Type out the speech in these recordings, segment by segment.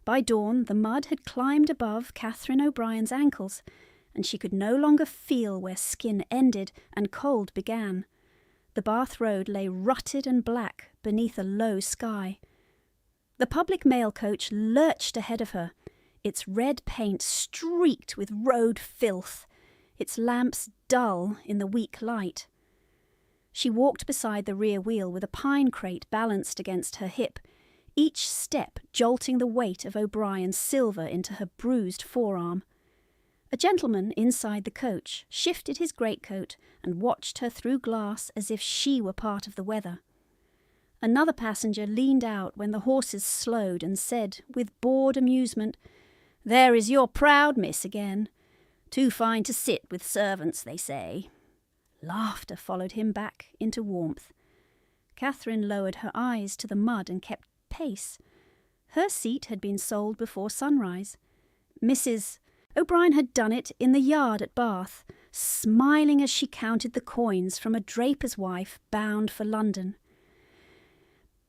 By dawn, the mud had climbed above Catherine O'Brien's ankles, and she could no longer feel where skin ended and cold began. The Bath Road lay rutted and black beneath a low sky. The public mail coach lurched ahead of her, its red paint streaked with road filth, its lamps dull in the weak light. She walked beside the rear wheel with a pine crate balanced against her hip, each step jolting the weight of O'Brien's silver into her bruised forearm. A gentleman inside the coach shifted his greatcoat and watched her through glass as if she were part of the weather. Another passenger leaned out when the horses slowed and said, with bored amusement, "There is your proud miss again. Too fine to sit with servants, they say." Laughter followed him back into warmth. Catherine lowered her eyes to the mud and kept pace. Her seat had been sold before sunrise. Mrs. O'Brien had done it in the yard at Bath, smiling as she counted the coins from a draper's wife bound for London.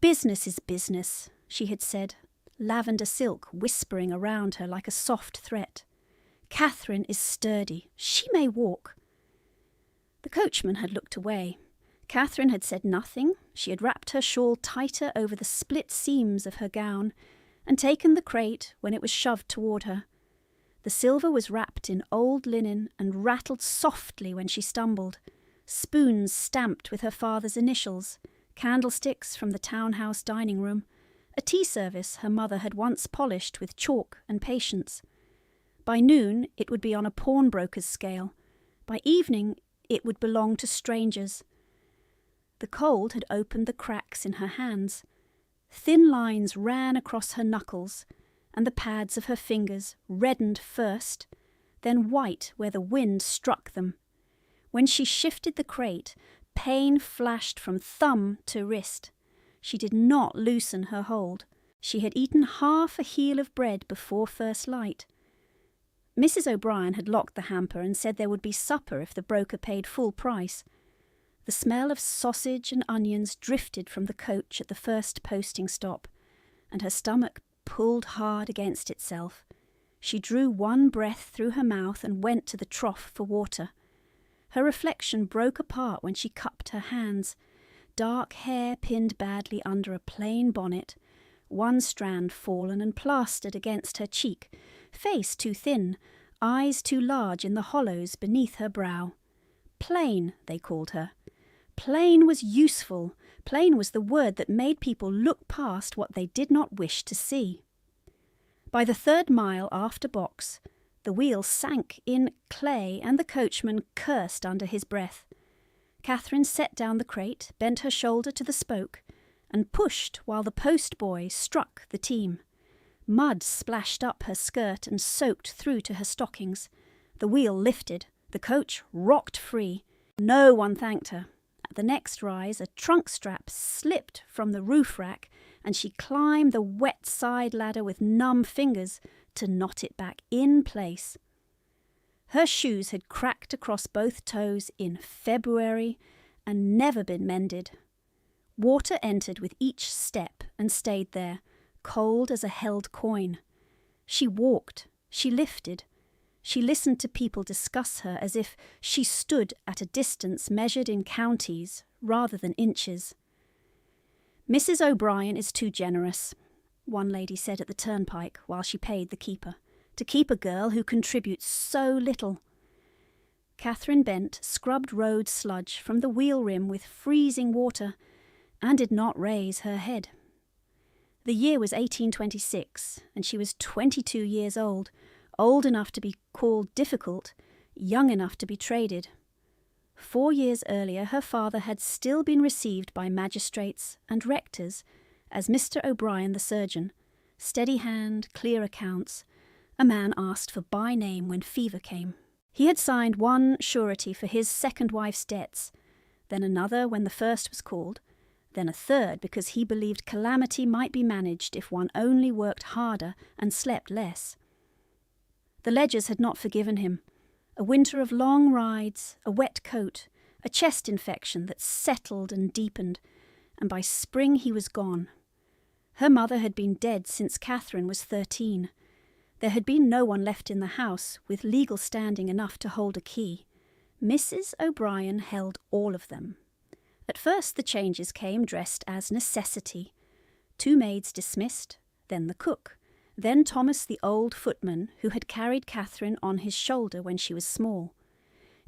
"Business is business," she had said, lavender silk whispering around her like a soft threat. "Catherine is sturdy. She may walk." The coachman had looked away. Catherine had said nothing. She had wrapped her shawl tighter over the split seams of her gown and taken the crate when it was shoved toward her. The silver was wrapped in old linen and rattled softly when she stumbled. Spoons stamped with her father's initials, candlesticks from the townhouse dining room, a tea service her mother had once polished with chalk and patience. By noon it would be on a pawnbroker's scale. By evening it would belong to strangers. The cold had opened the cracks in her hands. Thin lines ran across her knuckles, and the pads of her fingers reddened first, then white where the wind struck them. When she shifted the crate, pain flashed from thumb to wrist. She did not loosen her hold. She had eaten half a heel of bread before first light. Mrs. O'Brien had locked the hamper and said there would be supper if the broker paid full price. The smell of sausage and onions drifted from the coach at the first posting stop, and her stomach pulled hard against itself. She drew one breath through her mouth and went to the trough for water. Her reflection broke apart when she cupped her hands. Dark hair pinned badly under a plain bonnet, one strand fallen and plastered against her cheek, face too thin, eyes too large in the hollows beneath her brow. Plain, they called her. Plain was useful. Plain was the word that made people look past what they did not wish to see. By the 3rd mile after Box, the wheel sank in clay and the coachman cursed under his breath. Catherine set down the crate, bent her shoulder to the spoke, and pushed while the postboy struck the team. Mud splashed up her skirt and soaked through to her stockings. The wheel lifted. The coach rocked free. No one thanked her. At the next rise, a trunk strap slipped from the roof rack, and she climbed the wet side ladder with numb fingers to knot it back in place. Her shoes had cracked across both toes in February and never been mended. Water entered with each step and stayed there, cold as a held coin. She walked, she lifted. She listened to people discuss her as if she stood at a distance measured in counties rather than inches. "Mrs. O'Brien is too generous," one lady said at the turnpike while she paid the keeper, "to keep a girl who contributes so little." Catherine Bent scrubbed road sludge from the wheel rim with freezing water and did not raise her head. The year was 1826, and she was 22 years old enough to be called difficult, young enough to be traded. 4 years earlier her father had still been received by magistrates and rectors as Mr. O'Brien the surgeon, steady hand, clear accounts, a man asked for by name when fever came. He had signed one surety for his second wife's debts, then another when the first was called, then a third because he believed calamity might be managed if one only worked harder and slept less. The ledgers had not forgiven him. A winter of long rides, a wet coat, a chest infection that settled and deepened, and by spring he was gone. Her mother had been dead since Catherine was 13. There had been no one left in the house with legal standing enough to hold a key. Mrs. O'Brien held all of them. At first the changes came dressed as necessity. 2 maids dismissed, then the cook, then Thomas the old footman who had carried Catherine on his shoulder when she was small.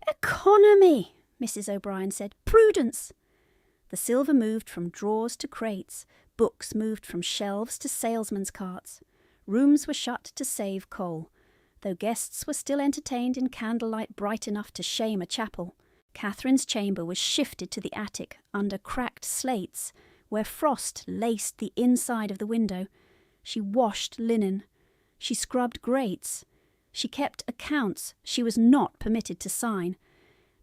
"Economy," Mrs. O'Brien said. "Prudence." The silver moved from drawers to crates, books moved from shelves to salesmen's carts. Rooms were shut to save coal, though guests were still entertained in candlelight bright enough to shame a chapel. Catherine's chamber was shifted to the attic under cracked slates, where frost laced the inside of the window. She washed linen. She scrubbed grates. She kept accounts she was not permitted to sign.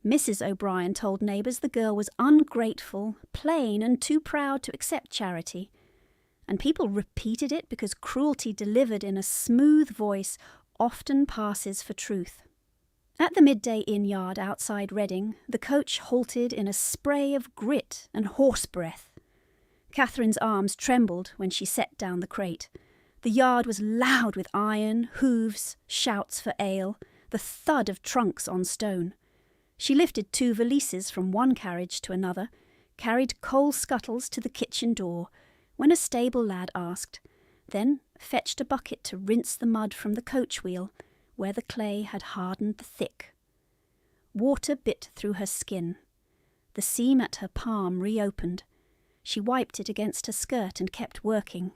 Mrs. O'Brien told neighbours the girl was ungrateful, plain, and too proud to accept charity. And people repeated it because cruelty delivered in a smooth voice often passes for truth. At the midday inn yard outside Reading, the coach halted in a spray of grit and horse breath. Catherine's arms trembled when she set down the crate. The yard was loud with iron, hooves, shouts for ale, the thud of trunks on stone. She lifted 2 valises from one carriage to another, carried coal scuttles to the kitchen door, when a stable lad asked, then fetched a bucket to rinse the mud from the coach wheel, where the clay had hardened thick. Water bit through her skin. The seam at her palm reopened. She wiped it against her skirt and kept working.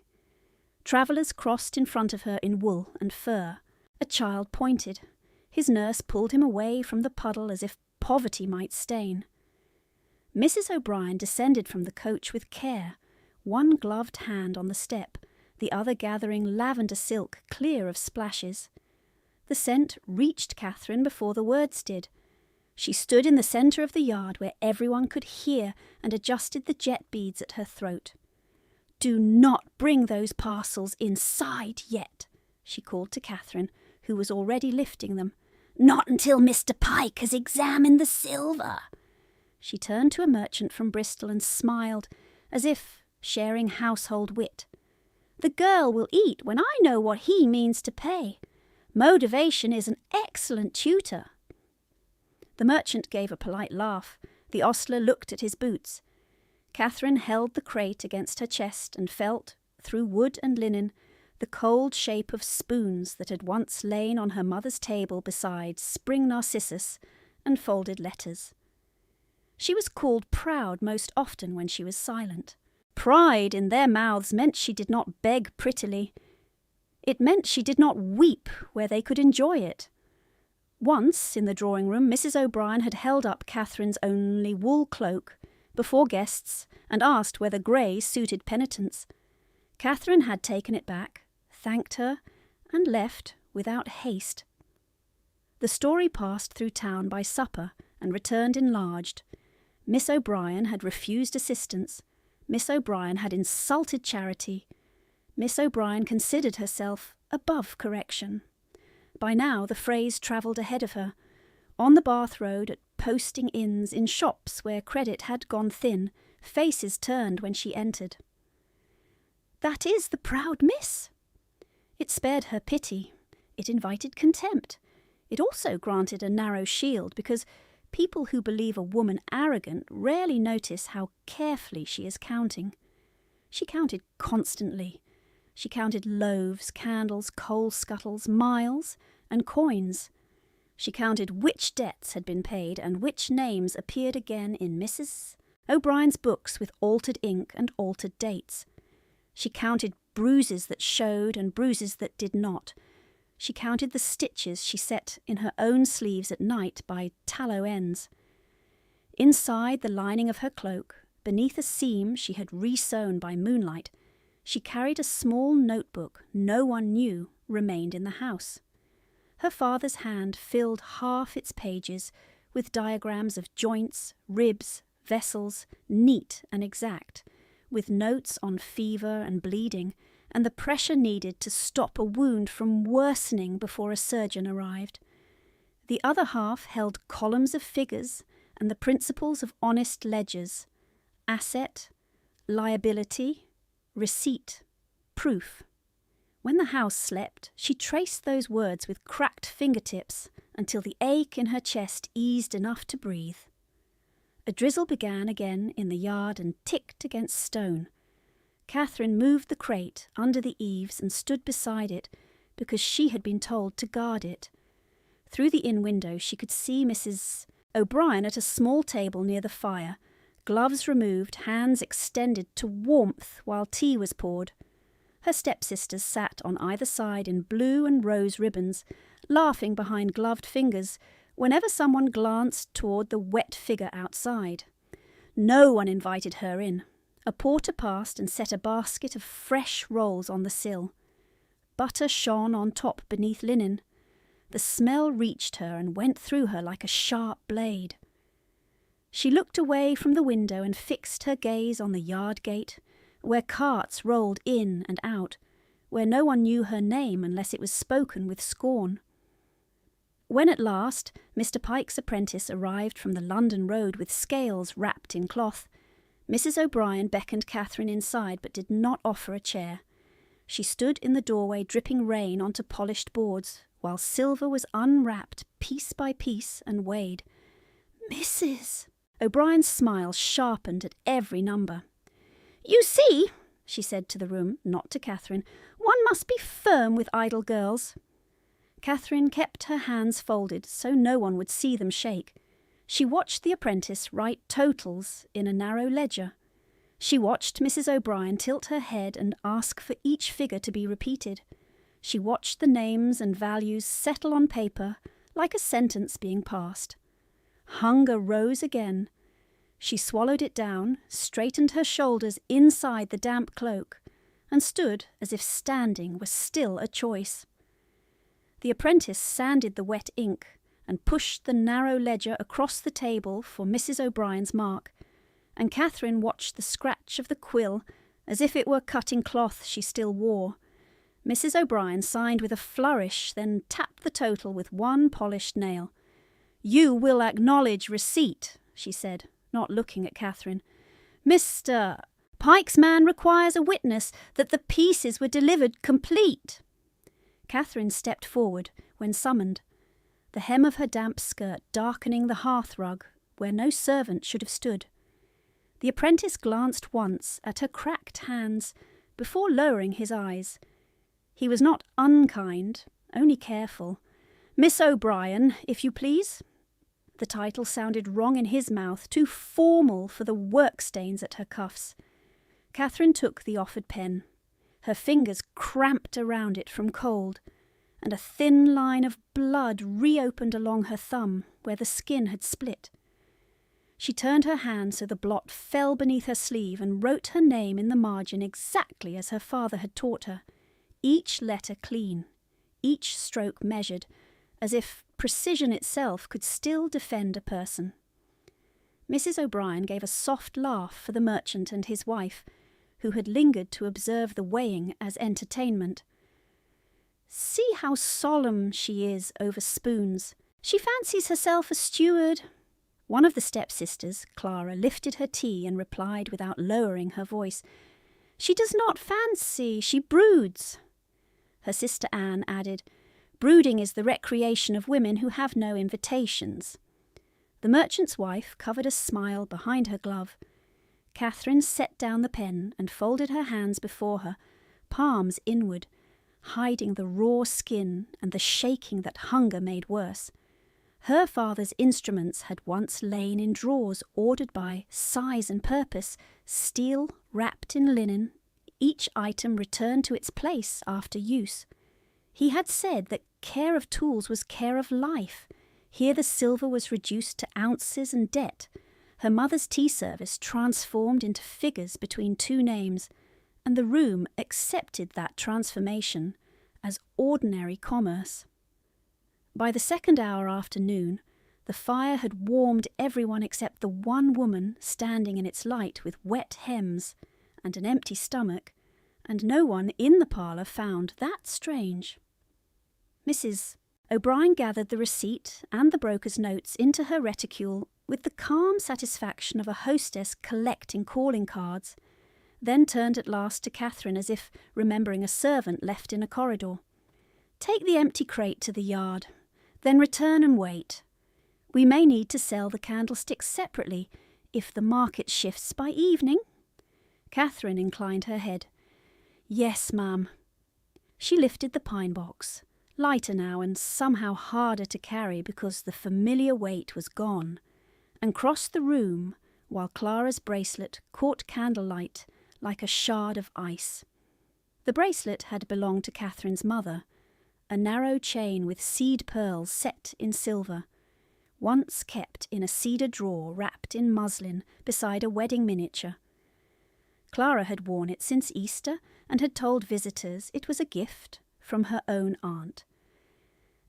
Travellers crossed in front of her in wool and fur. A child pointed. His nurse pulled him away from the puddle as if poverty might stain. Mrs. O'Brien descended from the coach with care, one gloved hand on the step, the other gathering lavender silk clear of splashes. The scent reached Catherine before the words did. She stood in the centre of the yard where everyone could hear and adjusted the jet beads at her throat. "Do not bring those parcels inside yet," she called to Catherine, who was already lifting them. "Not until Mr. Pike has examined the silver." She turned to a merchant from Bristol and smiled, as if sharing household wit. "The girl will eat when I know what he means to pay. Motivation is an excellent tutor." The merchant gave a polite laugh. The ostler looked at his boots. Catherine held the crate against her chest and felt, through wood and linen, the cold shape of spoons that had once lain on her mother's table beside spring narcissus and folded letters. She was called proud most often when she was silent. Pride in their mouths meant she did not beg prettily. It meant she did not weep where they could enjoy it. Once, in the drawing-room, Mrs. O'Brien had held up Catherine's only wool cloak before guests and asked whether grey suited penitence. Catherine had taken it back, thanked her, and left without haste. The story passed through town by supper and returned enlarged. Miss O'Brien had refused assistance. Miss O'Brien had insulted charity. Miss O'Brien considered herself above correction. By now the phrase travelled ahead of her. On the Bath Road, at posting inns, in shops where credit had gone thin, faces turned when she entered. "That is the proud miss." It spared her pity. It invited contempt. It also granted a narrow shield, because people who believe a woman arrogant rarely notice how carefully she is counting. She counted constantly. She counted loaves, candles, coal scuttles, miles, and coins. She counted which debts had been paid and which names appeared again in Mrs. O'Brien's books with altered ink and altered dates. She counted bruises that showed and bruises that did not. She counted the stitches she set in her own sleeves at night by tallow ends. Inside the lining of her cloak, beneath a seam she had re-sewn by moonlight, she carried a small notebook no one knew remained in the house. Her father's hand filled half its pages with diagrams of joints, ribs, vessels, neat and exact, with notes on fever and bleeding, and the pressure needed to stop a wound from worsening before a surgeon arrived. The other half held columns of figures and the principles of honest ledgers: asset, liability, receipt, proof. When the house slept, she traced those words with cracked fingertips until the ache in her chest eased enough to breathe. A drizzle began again in the yard and ticked against stone. Catherine moved the crate under the eaves and stood beside it because she had been told to guard it. Through the inn window she could see Mrs. O'Brien at a small table near the fire, gloves removed, hands extended to warmth while tea was poured. Her stepsisters sat on either side in blue and rose ribbons, laughing behind gloved fingers whenever someone glanced toward the wet figure outside. No one invited her in. A porter passed and set a basket of fresh rolls on the sill. Butter shone on top beneath linen. The smell reached her and went through her like a sharp blade. She looked away from the window and fixed her gaze on the yard gate, where carts rolled in and out, where no one knew her name unless it was spoken with scorn. When at last Mr. Pike's apprentice arrived from the London road with scales wrapped in cloth, Mrs. O'Brien beckoned Catherine inside but did not offer a chair. She stood in the doorway dripping rain onto polished boards, while silver was unwrapped piece by piece and weighed. "Mrs." O'Brien's smile sharpened at every number. "You see," she said to the room, not to Catherine, "one must be firm with idle girls." Catherine kept her hands folded so no one would see them shake. She watched the apprentice write totals in a narrow ledger. She watched Mrs. O'Brien tilt her head and ask for each figure to be repeated. She watched the names and values settle on paper like a sentence being passed. Hunger rose again. She swallowed it down, straightened her shoulders inside the damp cloak, and stood as if standing was still a choice. The apprentice sanded the wet ink and pushed the narrow ledger across the table for Mrs. O'Brien's mark, and Catherine watched the scratch of the quill as if it were cutting cloth she still wore. Mrs. O'Brien signed with a flourish, then tapped the total with one polished nail. "You will acknowledge receipt," she said, not looking at Catherine. "Mr. Pike's man requires a witness that the pieces were delivered complete." Catherine stepped forward when summoned, the hem of her damp skirt darkening the hearth rug where no servant should have stood. The apprentice glanced once at her cracked hands before lowering his eyes. He was not unkind, only careful. "Miss O'Brien, if you please." The title sounded wrong in his mouth, too formal for the work stains at her cuffs. Catherine took the offered pen. Her fingers cramped around it from cold, and a thin line of blood reopened along her thumb where the skin had split. She turned her hand so the blot fell beneath her sleeve and wrote her name in the margin exactly as her father had taught her, each letter clean, each stroke measured, as if precision itself could still defend a person. Mrs. O'Brien gave a soft laugh for the merchant and his wife, who had lingered to observe the weighing as entertainment. "See how solemn she is over spoons. She fancies herself a steward." One of the stepsisters, Clara, lifted her tea and replied without lowering her voice, "She does not fancy, she broods." Her sister Anne added, "Brooding is the recreation of women who have no invitations." The merchant's wife covered a smile behind her glove. Catherine set down the pen and folded her hands before her, palms inward, hiding the raw skin and the shaking that hunger made worse. Her father's instruments had once lain in drawers ordered by size and purpose, steel wrapped in linen, each item returned to its place after use. He had said that care of tools was care of life. Here the silver was reduced to ounces and debt, her mother's tea service transformed into figures between two names, and the room accepted that transformation as ordinary commerce. By the second hour after noon, the fire had warmed everyone except the one woman standing in its light with wet hems and an empty stomach, and no one in the parlour found that strange. Mrs. O'Brien gathered the receipt and the broker's notes into her reticule with the calm satisfaction of a hostess collecting calling cards. then turned at last to Catherine as if remembering a servant left in a corridor. "Take the empty crate to the yard, then return and wait. We may need to sell the candlesticks separately if the market shifts by evening." Catherine inclined her head. "Yes, ma'am." She lifted the pine box, lighter now and somehow harder to carry because the familiar weight was gone, and crossed the room while Clara's bracelet caught candlelight like a shard of ice. The bracelet had belonged to Catherine's mother, a narrow chain with seed pearls set in silver, once kept in a cedar drawer wrapped in muslin beside a wedding miniature. Clara had worn it since Easter and had told visitors it was a gift from her own aunt.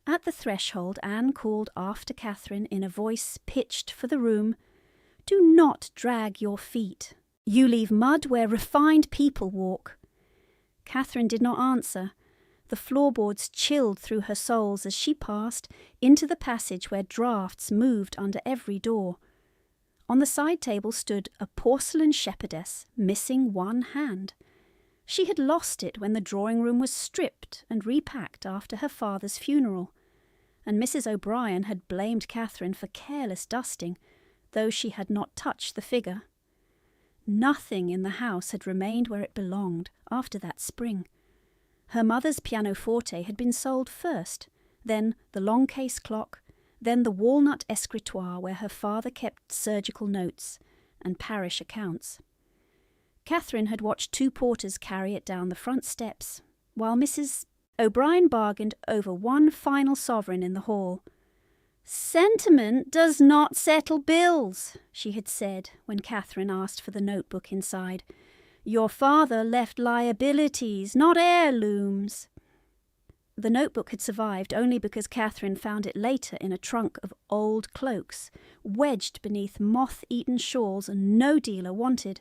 At the threshold, Anne called after Catherine in a voice pitched for the room, "Do not drag your feet. You leave mud where refined people walk." Catherine did not answer. The floorboards chilled through her soles as she passed into the passage where draughts moved under every door. On the side table stood a porcelain shepherdess, missing one hand. She had lost it when the drawing-room was stripped and repacked after her father's funeral, and Mrs. O'Brien had blamed Catherine for careless dusting, though she had not touched the figure. Nothing in the house had remained where it belonged after that spring. Her mother's pianoforte had been sold first, then the long case clock, then the walnut escritoire where her father kept surgical notes and parish accounts. Catherine had watched two porters carry it down the front steps, while Mrs. O'Brien bargained over one final sovereign in the hall. "Sentiment does not settle bills," she had said when Catherine asked for the notebook inside. "Your father left liabilities, not heirlooms." The notebook had survived only because Catherine found it later in a trunk of old cloaks, wedged beneath moth-eaten shawls no dealer wanted.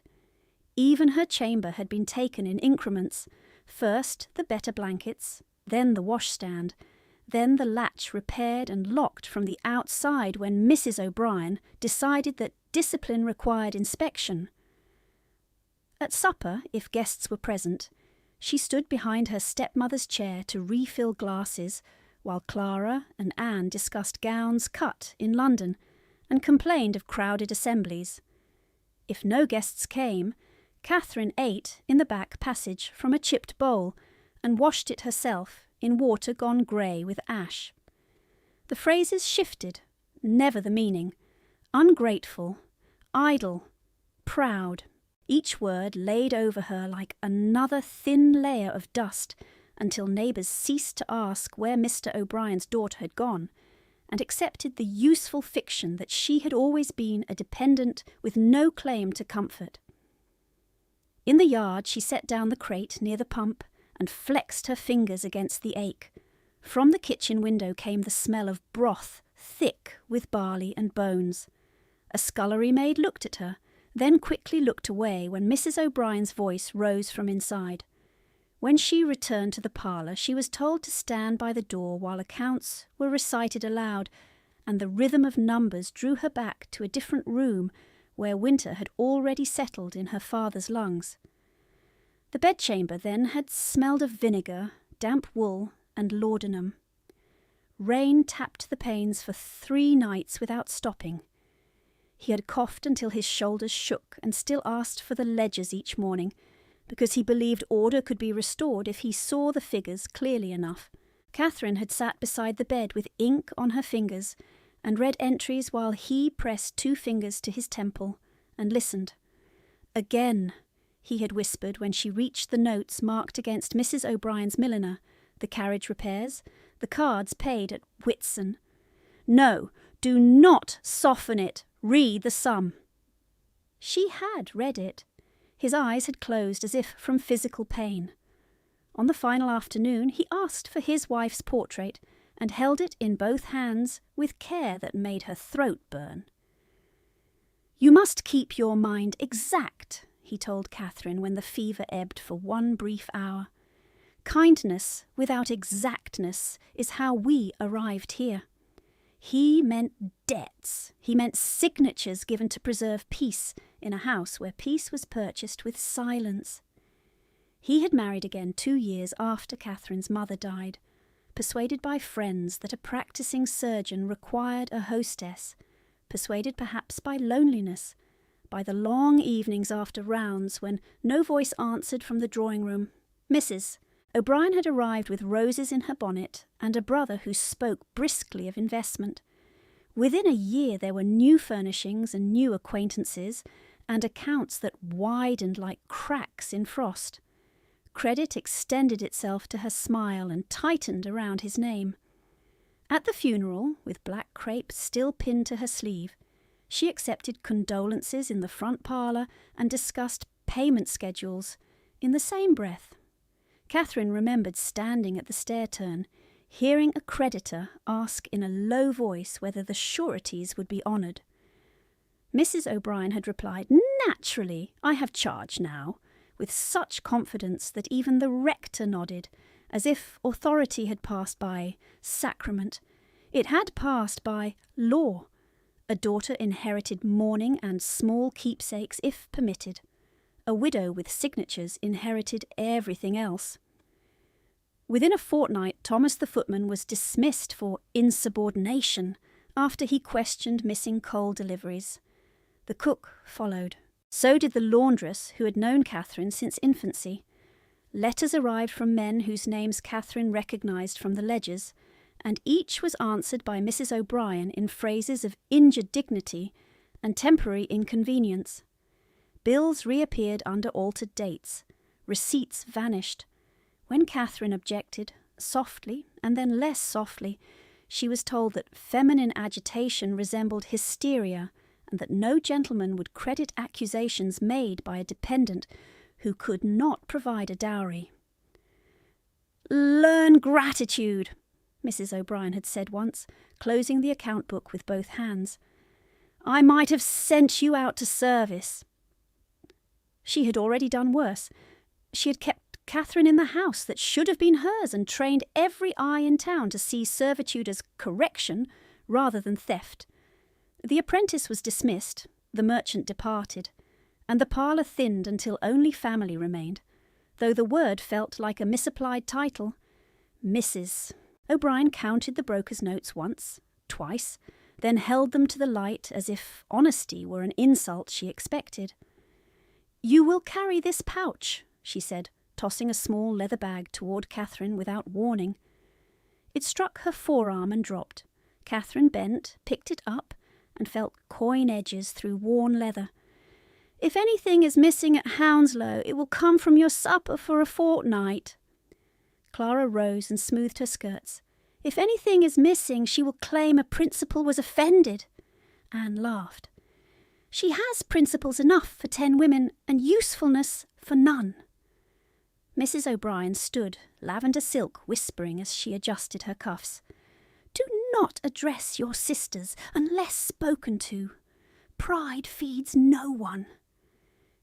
Even her chamber had been taken in increments, first the better blankets, then the washstand, then the latch repaired and locked from the outside when Mrs. O'Brien decided that discipline required inspection. At supper, if guests were present, she stood behind her stepmother's chair to refill glasses, while Clara and Anne discussed gowns cut in London and complained of crowded assemblies. If no guests came, Catherine ate in the back passage from a chipped bowl and washed it herself in water gone grey with ash. The phrases shifted, never the meaning. Ungrateful, idle, proud. Each word laid over her like another thin layer of dust until neighbours ceased to ask where Mr. O'Brien's daughter had gone and accepted the useful fiction that she had always been a dependent with no claim to comfort. In the yard she set down the crate near the pump and flexed her fingers against the ache. From the kitchen window came the smell of broth, thick with barley and bones. A scullery maid looked at her, then quickly looked away when Mrs. O'Brien's voice rose from inside. When she returned to the parlour, she was told to stand by the door while accounts were recited aloud, and the rhythm of numbers drew her back to a different room where winter had already settled in her father's lungs. The bedchamber then had smelled of vinegar, damp wool, and laudanum. Rain tapped the panes for 3 nights without stopping. He had coughed until his shoulders shook and still asked for the ledgers each morning, because he believed order could be restored if he saw the figures clearly enough. Catherine had sat beside the bed with ink on her fingers and read entries while he pressed 2 fingers to his temple and listened. "Again," he had whispered when she reached the notes marked against Mrs. O'Brien's milliner, the carriage repairs, the cards paid at Whitsun. "No, do not soften it. Read the sum." She had read it. His eyes had closed as if from physical pain. On the final afternoon he asked for his wife's portrait and held it in both hands with care that made her throat burn. "You must keep your mind exact," he told Catherine when the fever ebbed for one brief hour. "Kindness without exactness is how we arrived here." He meant debts. He meant signatures given to preserve peace in a house where peace was purchased with silence. He had married again 2 years after Catherine's mother died, persuaded by friends that a practising surgeon required a hostess, persuaded perhaps by loneliness, by the long evenings after rounds when no voice answered from the drawing-room. Mrs. O'Brien had arrived with roses in her bonnet and a brother who spoke briskly of investment. Within a year there were new furnishings and new acquaintances, and accounts that widened like cracks in frost. Credit extended itself to her smile and tightened around his name. At the funeral, with black crape still pinned to her sleeve, she accepted condolences in the front parlour and discussed payment schedules in the same breath. Catherine remembered standing at the stair-turn, hearing a creditor ask in a low voice whether the sureties would be honoured. Mrs. O'Brien had replied, "Naturally, I have charge now," with such confidence that even the rector nodded, as if authority had passed by sacrament. It had passed by law. A daughter inherited mourning and small keepsakes if permitted. A widow with signatures inherited everything else. Within a fortnight, Thomas the footman was dismissed for insubordination after he questioned missing coal deliveries. The cook followed. So did the laundress, who had known Catherine since infancy. Letters arrived from men whose names Catherine recognised from the ledgers, and each was answered by Mrs. O'Brien in phrases of injured dignity and temporary inconvenience. Bills reappeared under altered dates. Receipts vanished. When Catherine objected, softly and then less softly, she was told that feminine agitation resembled hysteria, and that no gentleman would credit accusations made by a dependent who could not provide a dowry. "Learn gratitude," Mrs. O'Brien had said once, closing the account book with both hands. "I might have sent you out to service." She had already done worse. She had kept Catherine in the house that should have been hers and trained every eye in town to see servitude as correction rather than theft. The apprentice was dismissed, the merchant departed, and the parlour thinned until only family remained, though the word felt like a misapplied title. Mrs. O'Brien counted the broker's notes once, twice, then held them to the light as if honesty were an insult she expected. "You will carry this pouch," she said, tossing a small leather bag toward Catherine without warning. It struck her forearm and dropped. Catherine bent, picked it up, and felt coin edges through worn leather. "If anything is missing at Hounslow, it will come from your supper for a fortnight." Clara rose and smoothed her skirts. "If anything is missing, she will claim a principal was offended." Anne laughed. "She has principles enough for 10 women and usefulness for none." Mrs. O'Brien stood, lavender silk whispering as she adjusted her cuffs. "Do not address your sisters unless spoken to. Pride feeds no one."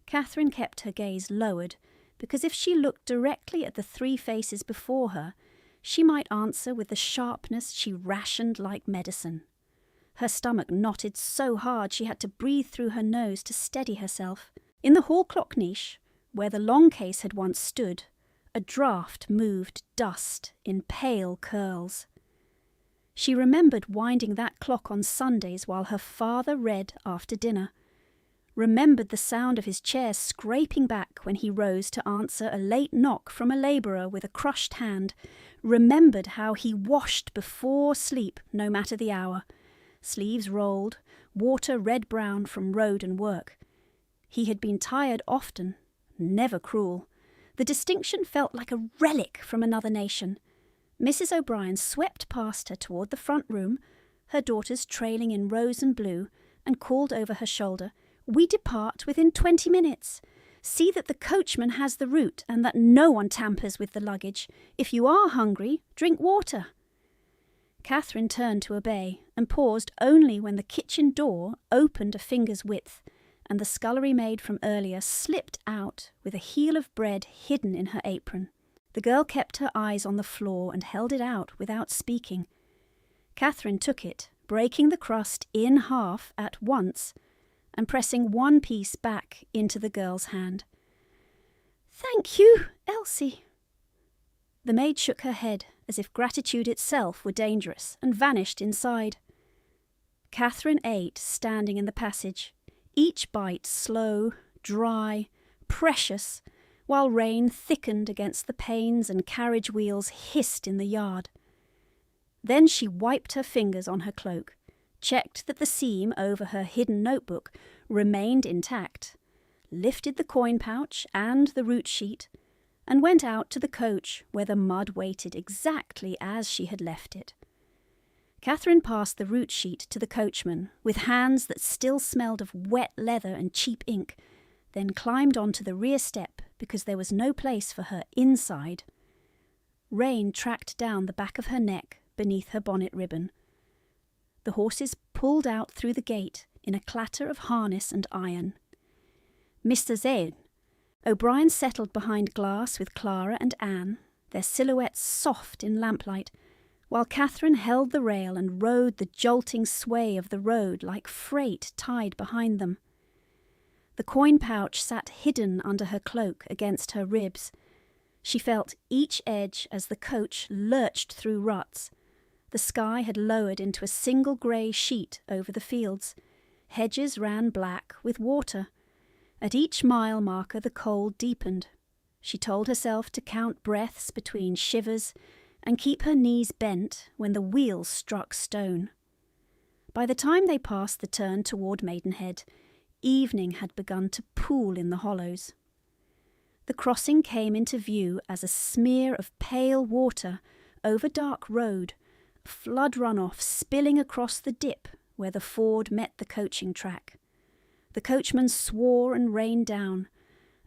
Catherine kept her gaze lowered, because if she looked directly at the 3 faces before her, she might answer with the sharpness she rationed like medicine. Her stomach knotted so hard she had to breathe through her nose to steady herself. In the hall clock niche, where the long case had once stood, a draught moved dust in pale curls. She remembered winding that clock on Sundays while her father read after dinner, remembered the sound of his chair scraping back when he rose to answer a late knock from a labourer with a crushed hand, remembered how he washed before sleep no matter the hour, sleeves rolled, water red-brown from road and work. He had been tired often, never cruel. The distinction felt like a relic from another nation. Mrs. O'Brien swept past her toward the front room, her daughters trailing in rose and blue, and called over her shoulder, "We depart within 20 minutes. See that the coachman has the route and that no one tampers with the luggage. If you are hungry, drink water." Catherine turned to obey and paused only when the kitchen door opened a finger's width and the scullery maid from earlier slipped out with a heel of bread hidden in her apron. The girl kept her eyes on the floor and held it out without speaking. Catherine took it, breaking the crust in half at once, and pressing one piece back into the girl's hand. "Thank you, Elsie." The maid shook her head as if gratitude itself were dangerous and vanished inside. Catherine ate, standing in the passage, each bite slow, dry, precious, while rain thickened against the panes and carriage wheels hissed in the yard. Then she wiped her fingers on her cloak, checked that the seam over her hidden notebook remained intact, lifted the coin pouch and the route sheet, and went out to the coach where the mud waited exactly as she had left it. Catherine passed the route sheet to the coachman with hands that still smelled of wet leather and cheap ink, then climbed onto the rear step because there was no place for her inside. Rain tracked down the back of her neck beneath her bonnet ribbon. The horses pulled out through the gate in a clatter of harness and iron. Mr. Zane. O'Brien settled behind glass with Clara and Anne, their silhouettes soft in lamplight, while Catherine held the rail and rode the jolting sway of the road like freight tied behind them. The coin pouch sat hidden under her cloak against her ribs. She felt each edge as the coach lurched through ruts. The sky had lowered into a single grey sheet over the fields. Hedges ran black with water. At each mile marker the cold deepened. She told herself to count breaths between shivers and keep her knees bent when the wheels struck stone. By the time they passed the turn toward Maidenhead, evening had begun to pool in the hollows. The crossing came into view as a smear of pale water over dark road, flood runoff spilling across the dip where the ford met the coaching track. The coachman swore and rained down.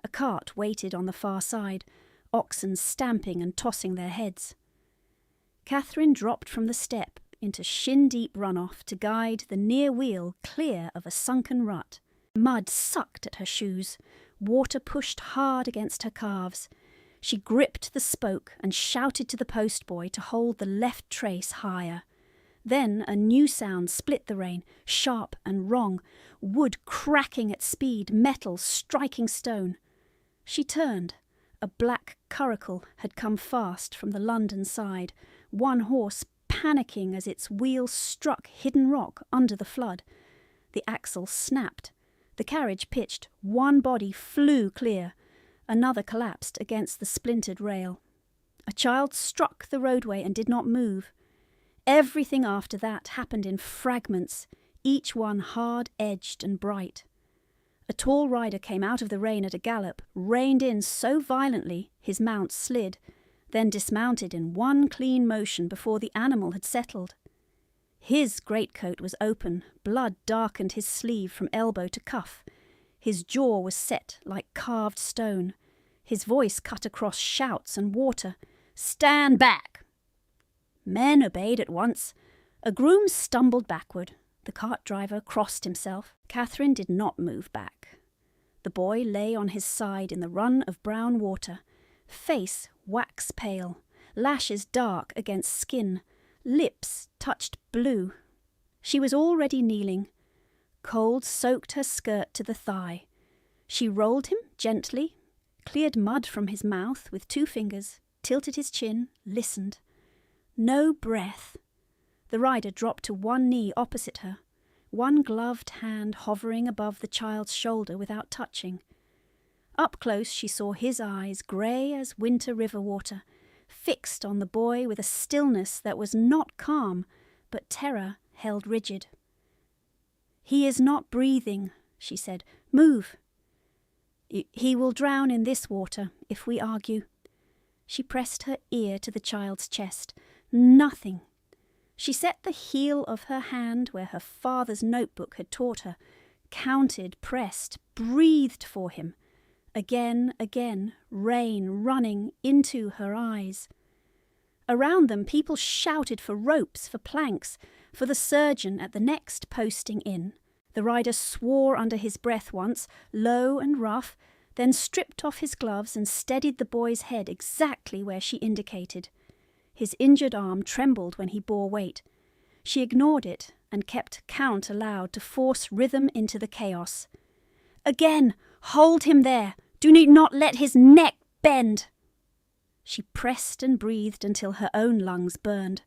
A cart waited on the far side, oxen stamping and tossing their heads. Catherine dropped from the step into shin-deep runoff to guide the near wheel clear of a sunken rut. Mud sucked at her shoes. Water pushed hard against her calves. She gripped the spoke and shouted to the postboy to hold the left trace higher. Then a new sound split the rain, sharp and wrong, wood cracking at speed, metal striking stone. She turned. A black curricle had come fast from the London side, one horse panicking as its wheels struck hidden rock under the flood. The axle snapped. The carriage pitched. One body flew clear. Another collapsed against the splintered rail. A child struck the roadway and did not move. Everything after that happened in fragments, each one hard-edged and bright. A tall rider came out of the rain at a gallop, reined in so violently his mount slid, then dismounted in one clean motion before the animal had settled. His greatcoat was open, blood darkened his sleeve from elbow to cuff. His jaw was set like carved stone. His voice cut across shouts and water. "Stand back!" Men obeyed at once. A groom stumbled backward. The cart driver crossed himself. Catherine did not move back. The boy lay on his side in the run of brown water, face wax pale, lashes dark against skin, lips touched blue. She was already kneeling. Cold soaked her skirt to the thigh. She rolled him gently, cleared mud from his mouth with 2 fingers, tilted his chin, listened. No breath. The rider dropped to one knee opposite her, one gloved hand hovering above the child's shoulder without touching. Up close she saw his eyes, grey as winter river water, fixed on the boy with a stillness that was not calm, but terror held rigid. "He is not breathing," she said. "Move. He will drown in this water if we argue." She pressed her ear to the child's chest. Nothing. She set the heel of her hand where her father's notebook had taught her, counted, pressed, breathed for him. Again, rain running into her eyes. Around them, people shouted for ropes, for planks, for the surgeon at the next posting in. The rider swore under his breath once, low and rough, then stripped off his gloves and steadied the boy's head exactly where she indicated. His injured arm trembled when he bore weight. She ignored it and kept count aloud to force rhythm into the chaos. "Again! Hold him there! Do not let his neck bend!" She pressed and breathed until her own lungs burned.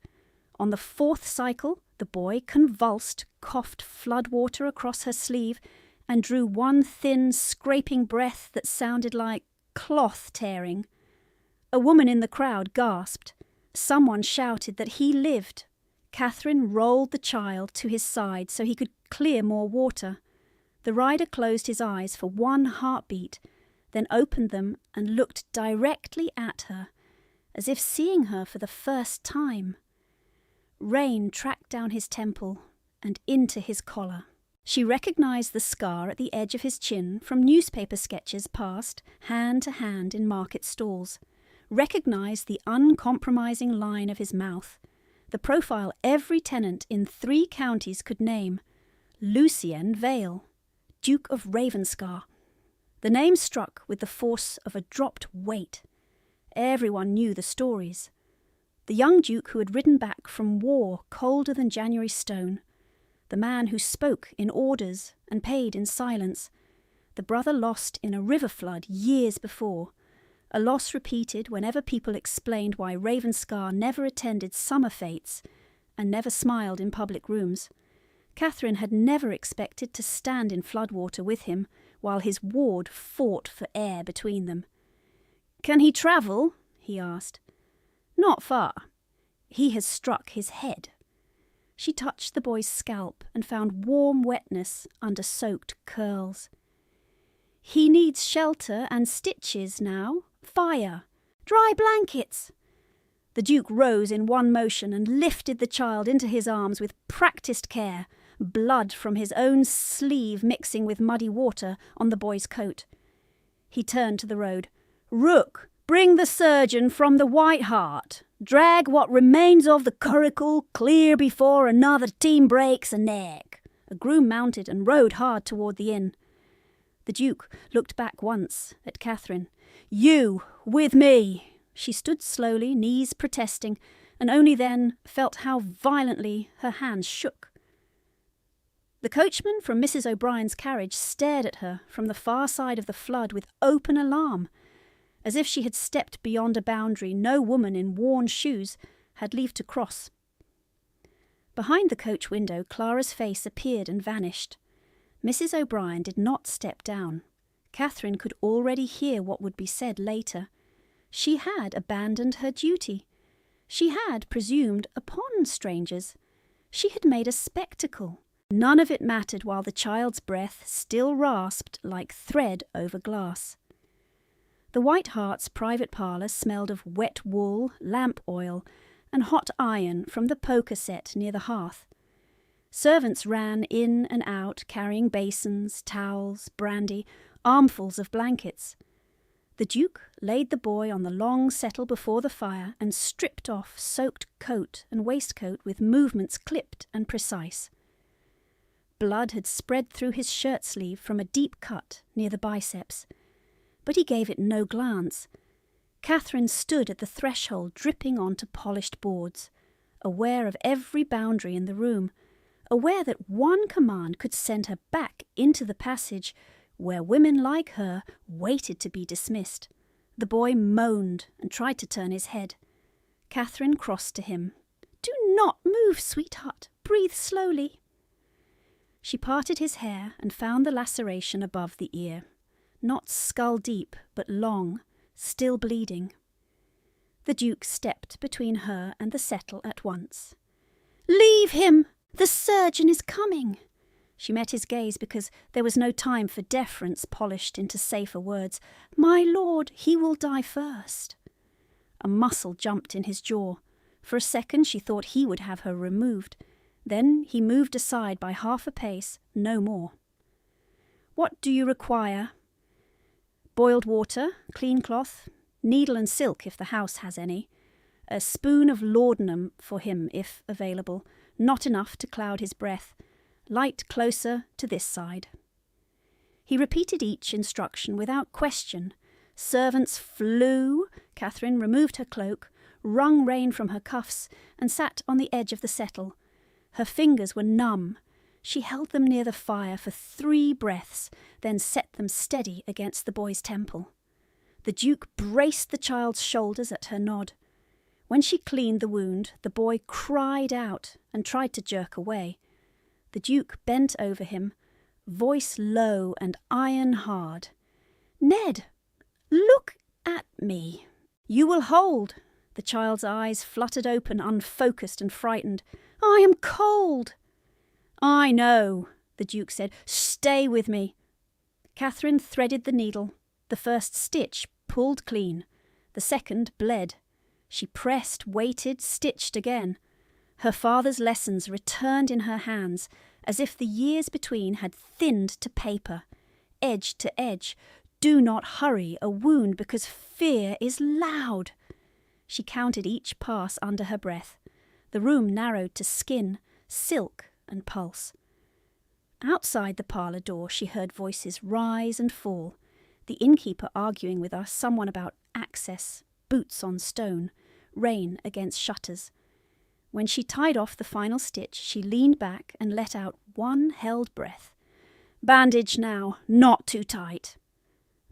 On the fourth cycle, the boy convulsed, coughed flood water across her sleeve, and drew one thin, scraping breath that sounded like cloth tearing. A woman in the crowd gasped. Someone shouted that he lived. Catherine rolled the child to his side so he could clear more water. The rider closed his eyes for one heartbeat, then opened them and looked directly at her, as if seeing her for the first time. Rain tracked down his temple and into his collar. She recognized the scar at the edge of his chin from newspaper sketches passed hand to hand in market stalls, recognized the uncompromising line of his mouth, the profile every tenant in 3 counties could name: Lucien Vale, Duke of Ravenscar. The name struck with the force of a dropped weight. Everyone knew the stories. The young Duke who had ridden back from war colder than January stone, the man who spoke in orders and paid in silence, the brother lost in a river flood years before, a loss repeated whenever people explained why Ravenscar never attended summer fêtes and never smiled in public rooms. Catherine had never expected to stand in floodwater with him while his ward fought for air between them. "Can he travel?" he asked. "Not far. He has struck his head." She touched the boy's scalp and found warm wetness under soaked curls. "He needs shelter and stitches now. Fire. Dry blankets." The Duke rose in one motion and lifted the child into his arms with practised care, blood from his own sleeve mixing with muddy water on the boy's coat. He turned to the road. "Rook, bring the surgeon from the White Hart. Drag what remains of the curricle clear before another team breaks a neck." A groom mounted and rode hard toward the inn. The Duke looked back once at Catherine. "You, with me." She stood slowly, knees protesting, and only then felt how violently her hands shook. The coachman from Mrs. O'Brien's carriage stared at her from the far side of the flood with open alarm, as if she had stepped beyond a boundary no woman in worn shoes had leave to cross. Behind the coach window, Clara's face appeared and vanished. Mrs. O'Brien did not step down. Catherine could already hear what would be said later. She had abandoned her duty. She had presumed upon strangers. She had made a spectacle. None of it mattered while the child's breath still rasped like thread over glass. The White Hart's private parlour smelled of wet wool, lamp oil, and hot iron from the poker set near the hearth. Servants ran in and out carrying basins, towels, brandy, armfuls of blankets. The Duke laid the boy on the long settle before the fire and stripped off soaked coat and waistcoat with movements clipped and precise. Blood had spread through his shirt sleeve from a deep cut near the biceps, but he gave it no glance. Catherine stood at the threshold dripping onto polished boards, aware of every boundary in the room, aware that one command could send her back into the passage where women like her waited to be dismissed. The boy moaned and tried to turn his head. Catherine crossed to him. "Do not move, sweetheart. Breathe slowly." She parted his hair and found the laceration above the ear. Not skull deep, but long, still bleeding. The Duke stepped between her and the settle at once. "Leave him! The surgeon is coming!" She met his gaze because there was no time for deference polished into safer words. "My lord, he will die first." A muscle jumped in his jaw. For a second she thought he would have her removed. Then he moved aside by half a pace, no more. "What do you require?" "Boiled water, clean cloth, needle and silk if the house has any. A spoon of laudanum for him if available, not enough to cloud his breath. Light closer to this side." He repeated each instruction without question. Servants flew. Catherine removed her cloak, wrung rein from her cuffs, and sat on the edge of the settle. Her fingers were numb. She held them near the fire for 3 breaths, then set them steady against the boy's temple. The Duke braced the child's shoulders at her nod. When she cleaned the wound, the boy cried out and tried to jerk away. The Duke bent over him, voice low and iron hard. "Ned, look at me. You will hold." The child's eyes fluttered open, unfocused and frightened. "I am cold." "I know," the Duke said. "Stay with me." Catherine threaded the needle. The first stitch pulled clean. The second bled. She pressed, waited, stitched again. Her father's lessons returned in her hands, as if the years between had thinned to paper. Edge to edge. Do not hurry a wound, because fear is loud. She counted each pass under her breath. The room narrowed to skin, silk, and pulse. Outside the parlour door she heard voices rise and fall, the innkeeper arguing with us, someone about access, boots on stone, rain against shutters. When she tied off the final stitch, she leaned back and let out one held breath. "Bandage now, not too tight."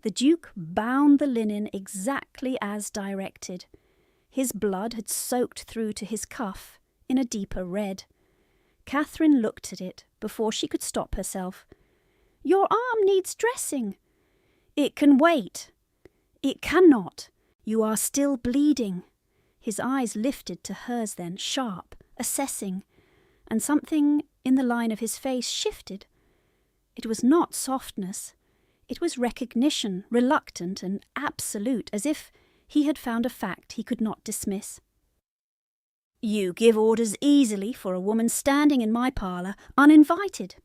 The Duke bound the linen exactly as directed. His blood had soaked through to his cuff in a deeper red. Catherine looked at it before she could stop herself. "Your arm needs dressing." "It can wait." "It cannot. You are still bleeding." His eyes lifted to hers then, sharp, assessing, and something in the line of his face shifted. It was not softness. It was recognition, reluctant and absolute, as if he had found a fact he could not dismiss. "You give orders easily for a woman standing in my parlour, uninvited."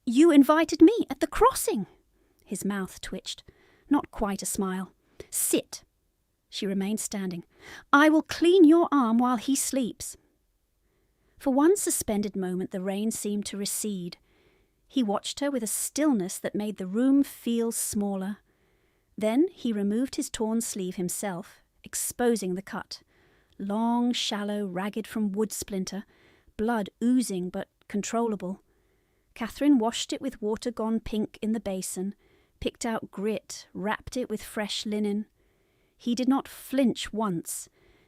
"You invited me at the crossing." His mouth twitched. Not quite a smile. "Sit." She remained standing. "I will clean your arm while he sleeps." For one suspended moment the rain seemed to recede. He watched her with a stillness that made the room feel smaller. Then he removed his torn sleeve himself, exposing the cut. Long, shallow, ragged from wood splinter, blood oozing but controllable. Catherine washed it with water gone pink in the basin, picked out grit, wrapped it with fresh linen. He did not flinch once.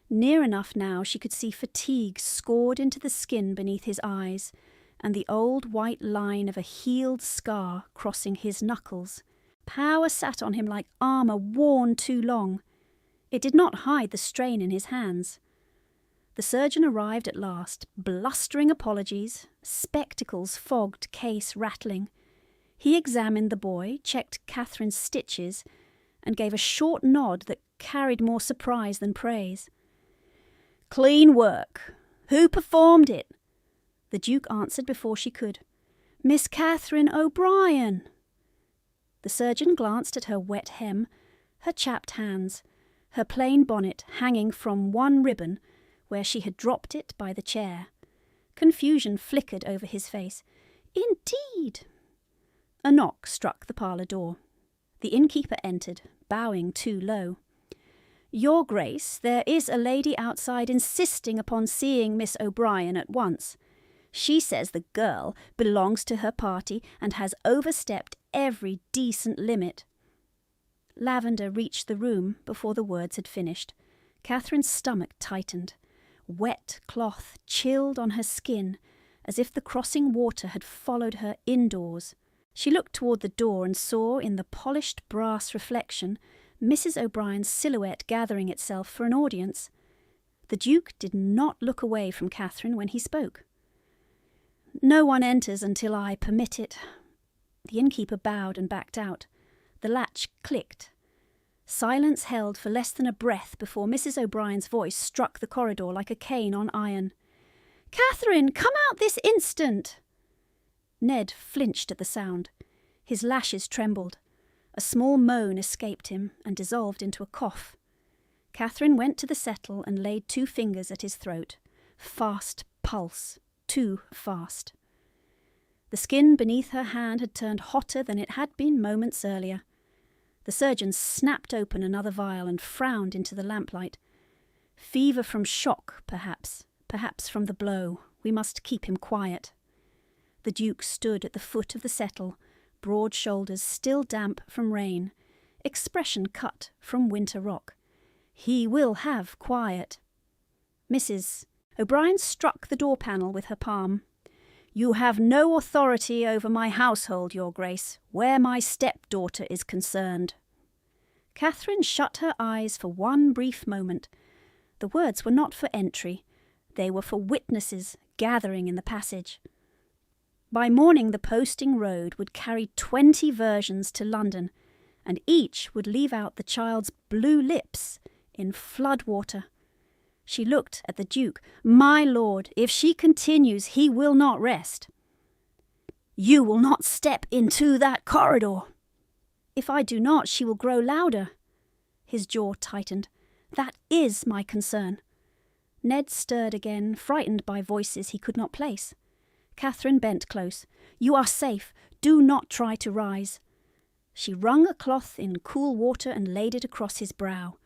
Near enough now she could see fatigue scored into the skin beneath his eyes, and the old white line of a healed scar crossing his knuckles. Power sat on him like armour worn too long. It did not hide the strain in his hands. The surgeon arrived at last, blustering apologies, spectacles fogged, case rattling. He examined the boy, checked Catherine's stitches, and gave a short nod that carried more surprise than praise. "Clean work. Who performed it?" The Duke answered before she could. "Miss Catherine O'Brien." The surgeon glanced at her wet hem, her chapped hands, her plain bonnet hanging from one ribbon where she had dropped it by the chair. Confusion flickered over his face. "Indeed." A knock struck the parlour door. The innkeeper entered, bowing too low. "Your Grace, there is a lady outside insisting upon seeing Miss O'Brien at once. She says the girl belongs to her party and has overstepped every decent limit." Lavender reached the room before the words had finished. Catherine's stomach tightened. Wet cloth chilled on her skin, as if the crossing water had followed her indoors. She looked toward the door and saw in the polished brass reflection Mrs. O'Brien's silhouette gathering itself for an audience. The Duke did not look away from Catherine when he spoke. "No one enters until I permit it." The innkeeper bowed and backed out. The latch clicked. Silence held for less than a breath before Mrs. O'Brien's voice struck the corridor like a cane on iron. "Catherine, come out this instant!" Ned flinched at the sound. His lashes trembled. A small moan escaped him and dissolved into a cough. Catherine went to the settle and laid 2 fingers at his throat. Fast pulse. Too fast. The skin beneath her hand had turned hotter than it had been moments earlier. The surgeon snapped open another vial and frowned into the lamplight. Fever from shock, perhaps from the blow. We must keep him quiet." The Duke stood at the foot of the settle, broad shoulders still damp from rain, expression cut from winter rock. "He will have quiet." Mrs. O'Brien struck the door panel with her palm. "You have no authority over my household, Your Grace, where my stepdaughter is concerned." Catherine shut her eyes for one brief moment. The words were not for entry. They were for witnesses gathering in the passage. By morning the posting road would carry 20 versions to London, and each would leave out the child's blue lips in flood water. She looked at the Duke. "My lord, if she continues, he will not rest." "You will not step into that corridor." "If I do not, she will grow louder." His jaw tightened. "That is my concern." Ned stirred again, frightened by voices he could not place. Catherine bent close. "You are safe. Do not try to rise." She wrung a cloth in cool water and laid it across his brow.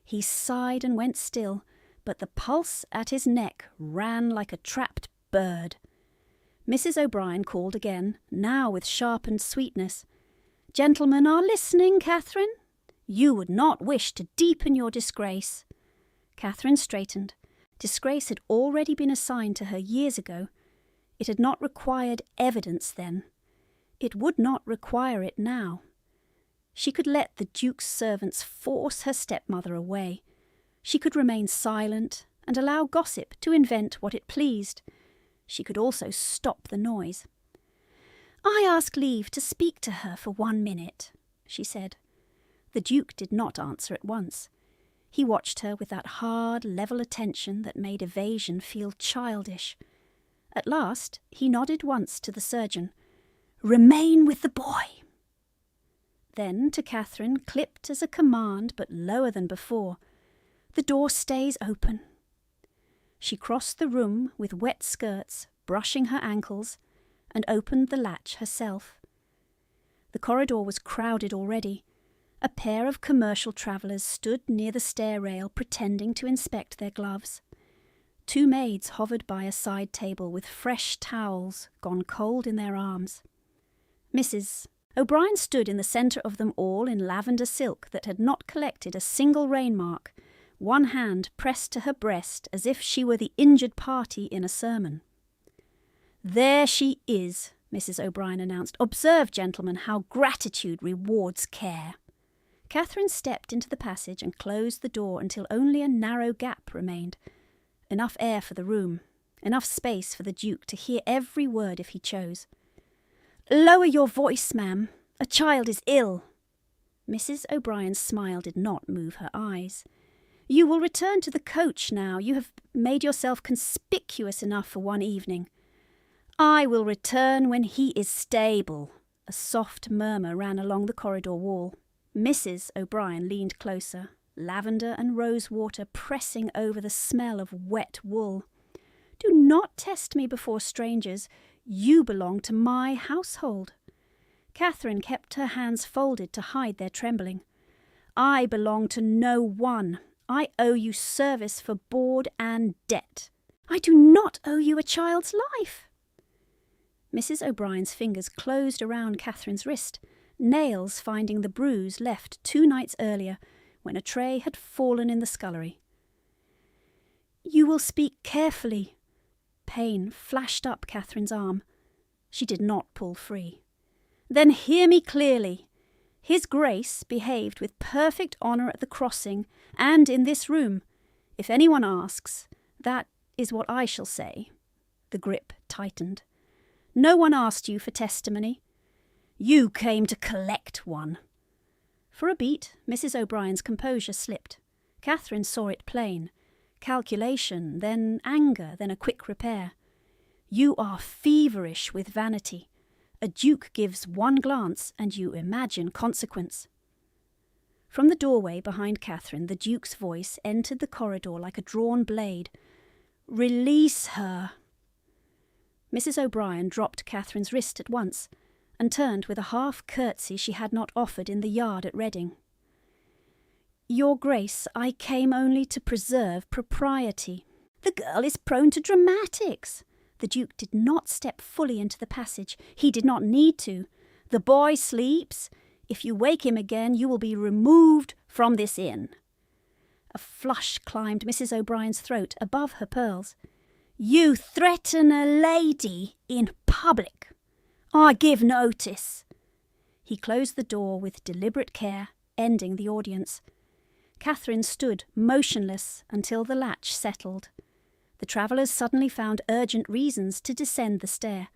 He sighed and went still, but the pulse at his neck ran like a trapped bird. Mrs. O'Brien called again, now with sharpened sweetness. "Gentlemen are listening, Catherine. You would not wish to deepen your disgrace." Catherine straightened. Disgrace had already been assigned to her years ago. It had not required evidence then. It would not require it now. She could let the Duke's servants force her stepmother away. She could remain silent and allow gossip to invent what it pleased. She could also stop the noise. "I ask leave to speak to her for 1 minute," she said. The Duke did not answer at once. He watched her with that hard, level attention that made evasion feel childish. At last he nodded once to the surgeon. "Remain with the boy." Then to Catherine, clipped as a command but lower than before. "The door stays open." She crossed the room with wet skirts, brushing her ankles, and opened the latch herself. The corridor was crowded already. A pair of commercial travellers stood near the stair rail pretending to inspect their gloves. 2 maids hovered by a side table with fresh towels gone cold in their arms. Mrs. O'Brien stood in the centre of them all in lavender silk that had not collected a single rain mark, one hand pressed to her breast as if she were the injured party in a sermon. "There she is," Mrs. O'Brien announced. "Observe, gentlemen, how gratitude rewards care." Catherine stepped into the passage and closed the door until only a narrow gap remained. Enough air for the room, enough space for the Duke to hear every word if he chose. "Lower your voice, ma'am. A child is ill." Mrs. O'Brien's smile did not move her eyes. "You will return to the coach now. You have made yourself conspicuous enough for one evening." "I will return when he is stable." A soft murmur ran along the corridor wall. Mrs. O'Brien leaned closer, lavender and rose water pressing over the smell of wet wool. "Do not test me before strangers. You belong to my household." Catherine kept her hands folded to hide their trembling. "I belong to no one. I owe you service for board and debt." "I do not owe you a child's life." Mrs. O'Brien's fingers closed around Catherine's wrist, nails finding the bruise left 2 nights earlier when a tray had fallen in the scullery. "You will speak carefully." Pain flashed up Catherine's arm. She did not pull free. "Then hear me clearly. His Grace behaved with perfect honour at the crossing and in this room. If anyone asks, that is what I shall say." The grip tightened. "No one asked you for testimony." "You came to collect one." For a beat, Mrs. O'Brien's composure slipped. Catherine saw it plain. Calculation, then anger, then a quick repair. "You are feverish with vanity. A duke gives one glance and you imagine consequence." From the doorway behind Catherine, the Duke's voice entered the corridor like a drawn blade. "Release her." Mrs. O'Brien dropped Catherine's wrist at once, and turned with a half curtsy she had not offered in the yard at Reading. "Your Grace, I came only to preserve propriety." "The girl is prone to dramatics." The Duke did not step fully into the passage. He did not need to. "The boy sleeps. If you wake him again, you will be removed from this inn." A flush climbed Mrs. O'Brien's throat above her pearls. "You threaten a lady in public. I give notice." He closed the door with deliberate care, ending the audience. Catherine stood motionless until the latch settled. The travellers suddenly found urgent reasons to descend the stair.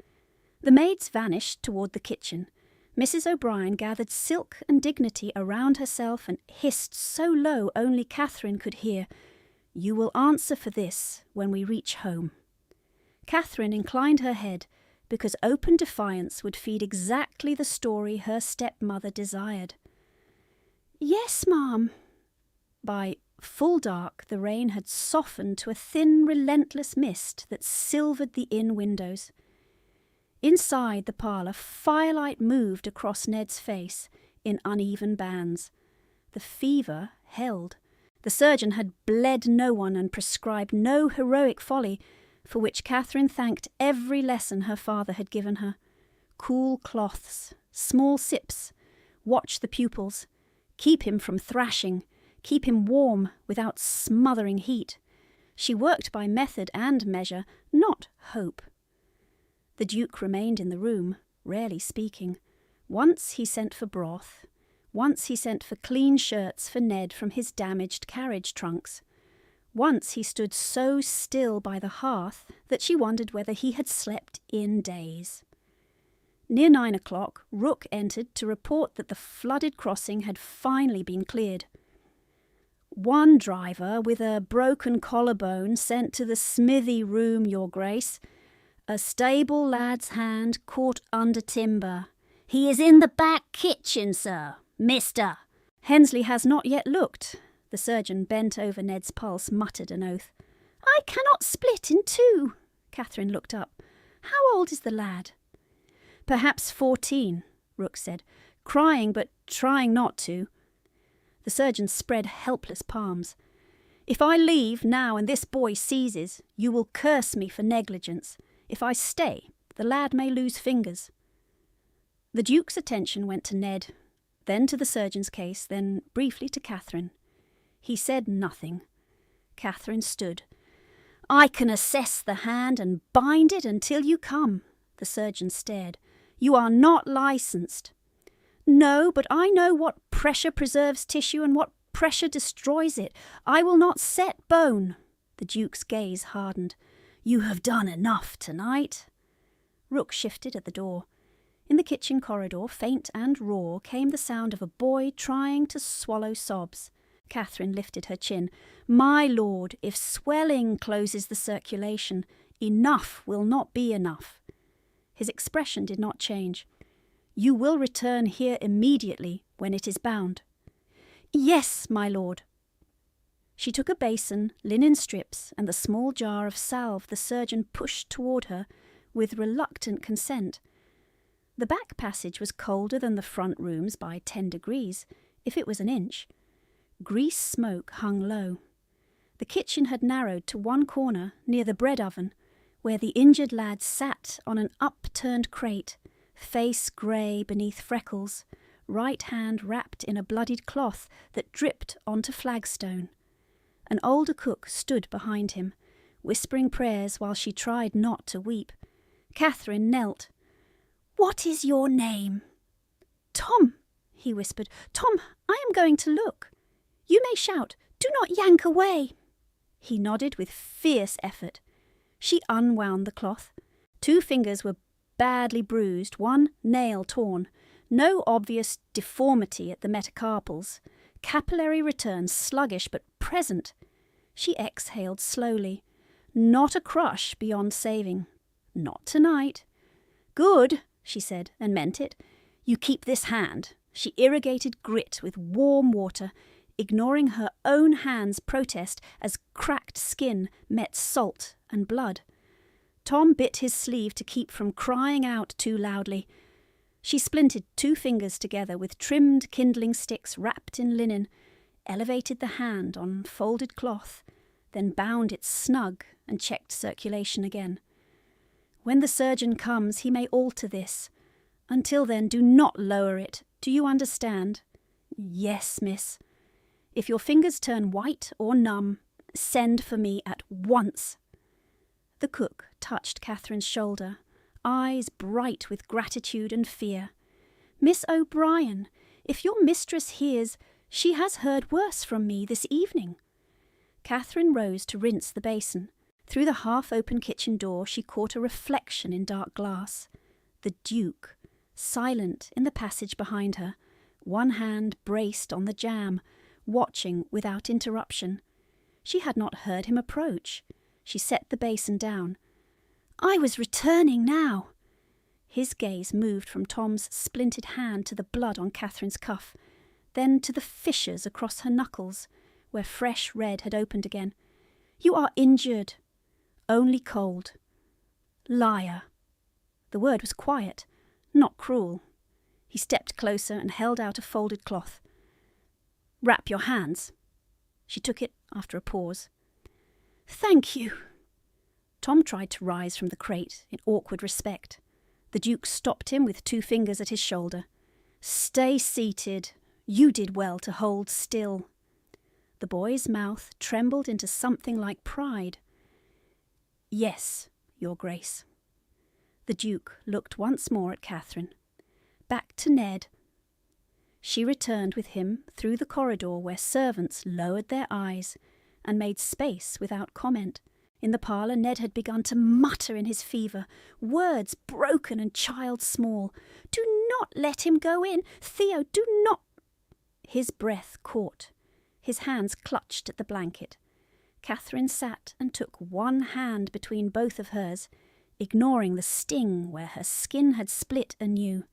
The maids vanished toward the kitchen. Mrs. O'Brien gathered silk and dignity around herself and hissed so low only Catherine could hear, "You will answer for this when we reach home." Catherine inclined her head, because open defiance would feed exactly the story her stepmother desired. "Yes, ma'am." By full dark, the rain had softened to a thin, relentless mist that silvered the inn windows. Inside the parlour, firelight moved across Ned's face in uneven bands. The fever held. The surgeon had bled no one and prescribed no heroic folly, for which Catherine thanked every lesson her father had given her. Cool cloths, small sips, watch the pupils, keep him from thrashing, keep him warm without smothering heat. She worked by method and measure, not hope. The Duke remained in the room, rarely speaking. Once he sent for broth. Once he sent for clean shirts for Ned from his damaged carriage trunks. Once he stood so still by the hearth that she wondered whether he had slept in days. Near 9 o'clock, Rook entered to report that the flooded crossing had finally been cleared. "One driver with a broken collarbone sent to the smithy room, Your Grace. A stable lad's hand caught under timber. He is in the back kitchen, sir, mister." Hensley has not yet looked. The surgeon, bent over Ned's pulse, muttered an oath. "I cannot split in two." Catherine looked up. "How old is the lad?" "Perhaps 14, Rook said, crying but trying not to." The surgeon spread helpless palms. "If I leave now and this boy seizes, you will curse me for negligence. If I stay, the lad may lose fingers." The Duke's attention went to Ned, then to the surgeon's case, then briefly to Catherine. He said nothing. Catherine stood. "I can assess the hand and bind it until you come." The surgeon stared. "You are not licensed." "No, but I know what pressure preserves tissue and what pressure destroys it. I will not set bone." The Duke's gaze hardened. "You have done enough tonight." Rook shifted at the door. In the kitchen corridor, faint and raw, came the sound of a boy trying to swallow sobs. Catherine lifted her chin. "My lord, if swelling closes the circulation, enough will not be enough." His expression did not change. "You will return here immediately when it is bound." "Yes, my lord." She took a basin, linen strips, and the small jar of salve the surgeon pushed toward her with reluctant consent. The back passage was colder than the front rooms by 10 degrees, if it was an inch. Grease smoke hung low. The kitchen had narrowed to one corner near the bread oven, where the injured lad sat on an upturned crate, face grey beneath freckles, right hand wrapped in a bloodied cloth that dripped onto flagstone. An older cook stood behind him, whispering prayers while she tried not to weep. Catherine knelt. "What is your name?" "Tom," he whispered. "Tom, I am going to look. You may shout, 'Do not yank away.'" He nodded with fierce effort. She unwound the cloth. 2 fingers were badly bruised, 1 nail torn. No obvious deformity at the metacarpals. Capillary return sluggish but present. She exhaled slowly. Not a crush beyond saving. Not tonight. "Good," she said, and meant it. "You keep this hand." She irrigated grit with warm water, ignoring her own hand's protest as cracked skin met salt and blood. Tom bit his sleeve to keep from crying out too loudly. She splinted 2 fingers together with trimmed kindling sticks wrapped in linen, elevated the hand on folded cloth, then bound it snug and checked circulation again. When the surgeon comes, he may alter this. Until then, do not lower it. Do you understand? Yes, miss. If your fingers turn white or numb, send for me at once. The cook touched Catherine's shoulder, eyes bright with gratitude and fear. Miss O'Brien, if your mistress hears, she has heard worse from me this evening. Catherine rose to rinse the basin. Through the half-open kitchen door she caught a reflection in dark glass. The Duke, silent in the passage behind her, one hand braced on the jamb, watching without interruption. She had not heard him approach. She set the basin down. I was returning now. His gaze moved from Tom's splintered hand to the blood on Catherine's cuff, then to the fissures across her knuckles, where fresh red had opened again. You are injured. Only cold. Liar. The word was quiet, not cruel. He stepped closer and held out a folded cloth. Wrap your hands. She took it after a pause. Thank you. Tom tried to rise from the crate in awkward respect. The Duke stopped him with 2 fingers at his shoulder. Stay seated. You did well to hold still. The boy's mouth trembled into something like pride. Yes, Your Grace. The Duke looked once more at Catherine. Back to Ned. She returned with him through the corridor where servants lowered their eyes and made space without comment. In the parlour, Ned had begun to mutter in his fever, words broken and child small. Do not let him go in. Theo, do not. His breath caught. His hands clutched at the blanket. Catherine sat and took one hand between both of hers, ignoring the sting where her skin had split anew.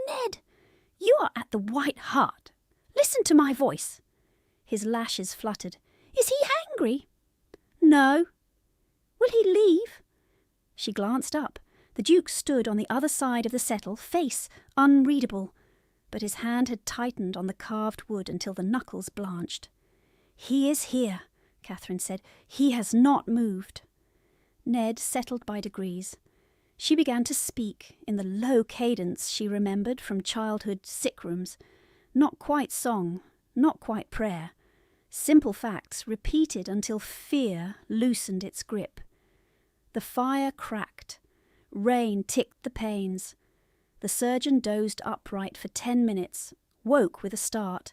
Ned, you are at the White Hart. Listen to my voice. His lashes fluttered. Is he angry? No. Will he leave? She glanced up. The Duke stood on the other side of the settle, face unreadable, but his hand had tightened on the carved wood until the knuckles blanched. He is here, Catherine said. He has not moved. Ned settled by degrees. She began to speak in the low cadence she remembered from childhood sick rooms. Not quite song, not quite prayer. Simple facts repeated until fear loosened its grip. The fire cracked. Rain ticked the panes. The surgeon dozed upright for 10 minutes, woke with a start,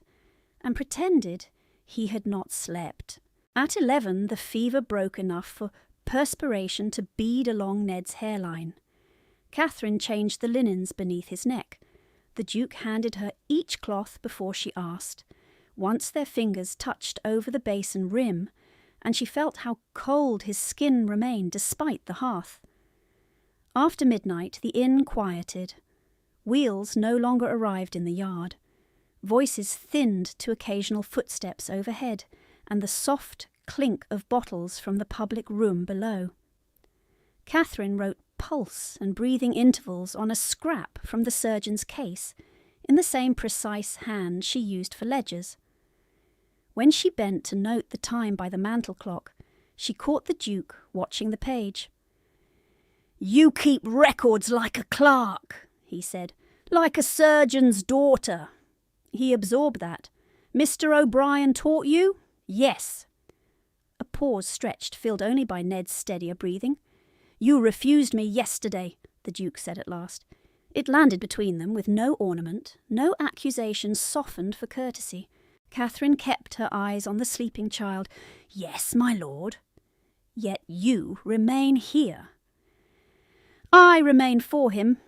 and pretended he had not slept. At 11, the fever broke enough for perspiration to bead along Ned's hairline. Catherine changed the linens beneath his neck. The Duke handed her each cloth before she asked. Once their fingers touched over the basin rim, and she felt how cold his skin remained despite the hearth. After midnight, the inn quieted. Wheels no longer arrived in the yard. Voices thinned to occasional footsteps overhead, and the soft clink of bottles from the public room below. Catherine wrote pulse and breathing intervals on a scrap from the surgeon's case, in the same precise hand she used for ledgers. When she bent to note the time by the mantel clock, she caught the Duke watching the page. "You keep records like a clerk," he said, "like a surgeon's daughter." He absorbed that. "Mr. O'Brien taught you?" "Yes." A pause stretched, filled only by Ned's steadier breathing. "You refused me yesterday," the Duke said at last. It landed between them with no ornament, no accusation softened for courtesy. Catherine kept her eyes on the sleeping child. "Yes, my lord." "Yet you remain here." "I remain for him."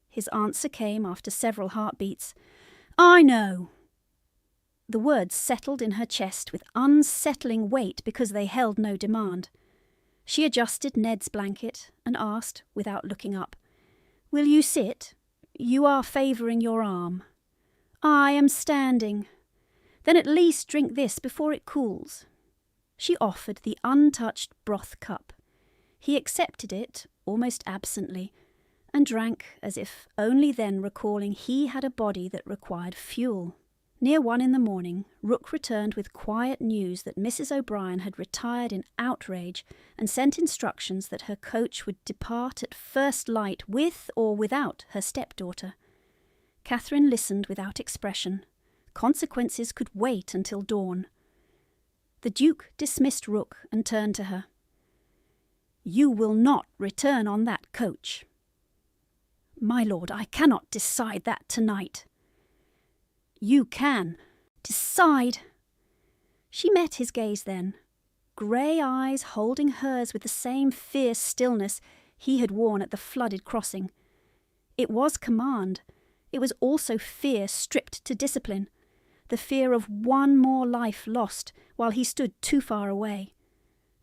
His answer came after several heartbeats. "I know." The words settled in her chest with unsettling weight because they held no demand. She adjusted Ned's blanket and asked, without looking up, "Will you sit? You are favouring your arm." "I am standing." "Then at least drink this before it cools." She offered the untouched broth cup. He accepted it, almost absently, and drank as if only then recalling he had a body that required fuel. Near 1 in the morning, Rook returned with quiet news that Mrs. O'Brien had retired in outrage and sent instructions that her coach would depart at first light with or without her stepdaughter. Catherine listened without expression. Consequences could wait until dawn. The Duke dismissed Rook and turned to her. "You will not return on that coach." "My lord, I cannot decide that tonight." "You can. Decide." She met his gaze then, grey eyes holding hers with the same fierce stillness he had worn at the flooded crossing. It was command. It was also fear stripped to discipline, the fear of one more life lost while he stood too far away.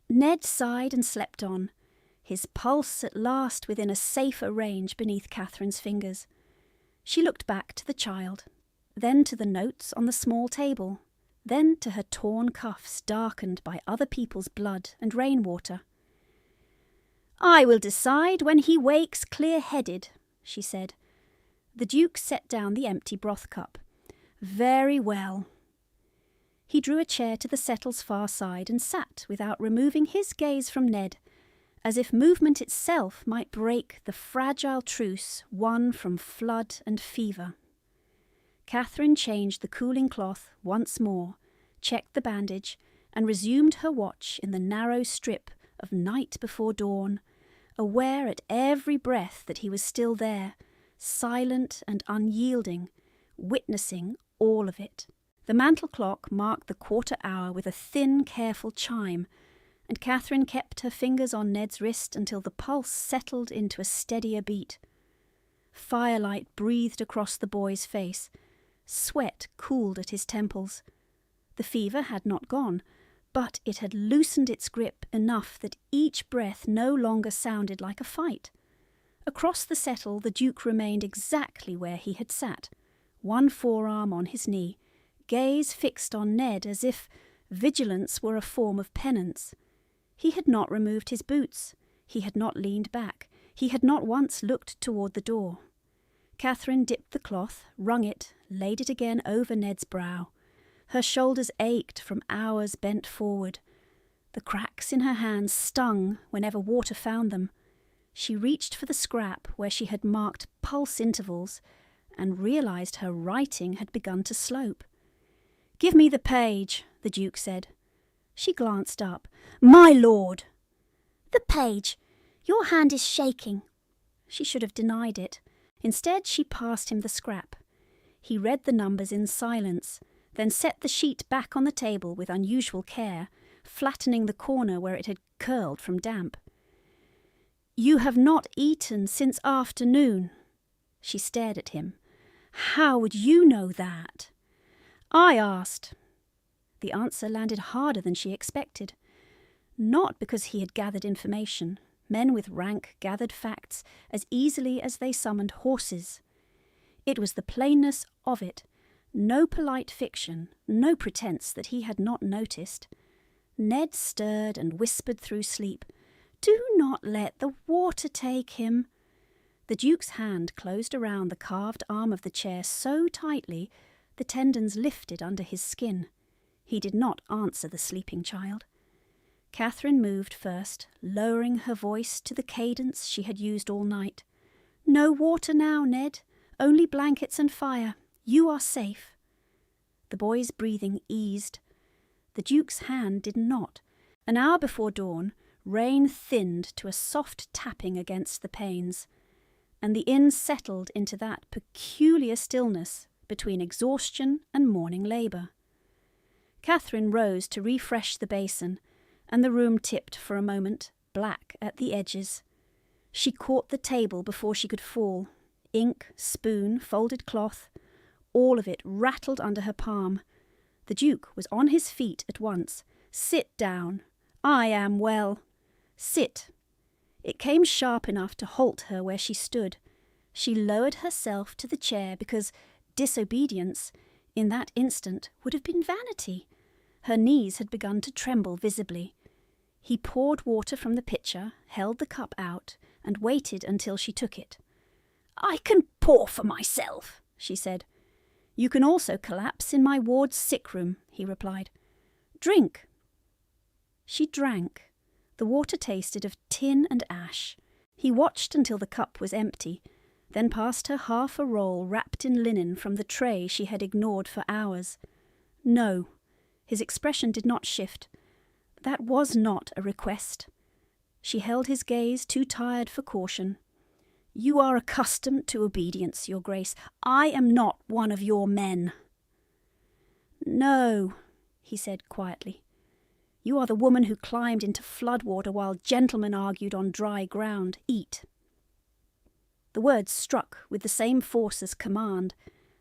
Ned sighed and slept on, his pulse at last within a safer range beneath Catherine's fingers. She looked back to the child, then to the notes on the small table, then to her torn cuffs darkened by other people's blood and rainwater. "I will decide when he wakes clear-headed," she said. The Duke set down the empty broth cup. "Very well." He drew a chair to the settle's far side and sat without removing his gaze from Ned, as if movement itself might break the fragile truce won from flood and fever. Catherine changed the cooling cloth once more, checked the bandage, and resumed her watch in the narrow strip of night before dawn, aware at every breath that he was still there, silent and unyielding, witnessing all of it. The mantel clock marked the 1/4 hour with a thin, careful chime, and Catherine kept her fingers on Ned's wrist until the pulse settled into a steadier beat. Firelight breathed across the boy's face. Sweat cooled at his temples. The fever had not gone, but it had loosened its grip enough that each breath no longer sounded like a fight. Across the settle the Duke remained exactly where he had sat, one forearm on his knee, gaze fixed on Ned as if vigilance were a form of penance. He had not removed his boots. He had not leaned back. He had not once looked toward the door. Catherine dipped the cloth, wrung it, laid it again over Ned's brow. Her shoulders ached from hours bent forward. The cracks in her hands stung whenever water found them. She reached for the scrap where she had marked pulse intervals and realized her writing had begun to slope. "Give me the page," the Duke said. She glanced up. "My lord!" "The page. Your hand is shaking." She should have denied it. Instead, she passed him the scrap. He read the numbers in silence, then set the sheet back on the table with unusual care, flattening the corner where it had curled from damp. "You have not eaten since afternoon." She stared at him. "How would you know that?" "I asked." The answer landed harder than she expected. Not because he had gathered information. Men with rank gathered facts as easily as they summoned horses. It was the plainness of it, no polite fiction, no pretense that he had not noticed. Ned stirred and whispered through sleep, "Do not let the water take him." The Duke's hand closed around the carved arm of the chair so tightly the tendons lifted under his skin. He did not answer the sleeping child. Catherine moved first, lowering her voice to the cadence she had used all night. "No water now, Ned. Only blankets and fire. You are safe." The boy's breathing eased. The Duke's hand did not. An hour before dawn, rain thinned to a soft tapping against the panes, and the inn settled into that peculiar stillness between exhaustion and morning labour. Catherine rose to refresh the basin, and the room tipped for a moment, black at the edges. She caught the table before she could fall. Ink, spoon, folded cloth, all of it rattled under her palm. The Duke was on his feet at once. "Sit down. I am well. Sit." It came sharp enough to halt her where she stood. She lowered herself to the chair because disobedience, in that instant, would have been vanity. Her knees had begun to tremble visibly. He poured water from the pitcher, held the cup out, and waited until she took it. "I can pour for myself," she said. "You can also collapse in my ward's sick room," he replied. "Drink." She drank. The water tasted of tin and ash. He watched until the cup was empty, then passed her half a roll wrapped in linen from the tray she had ignored for hours. No, his expression did not shift. That was not a request. She held his gaze too tired for caution. "You are accustomed to obedience, Your Grace. I am not one of your men." "No," he said quietly. "You are the woman who climbed into floodwater while gentlemen argued on dry ground. Eat." The words struck with the same force as command,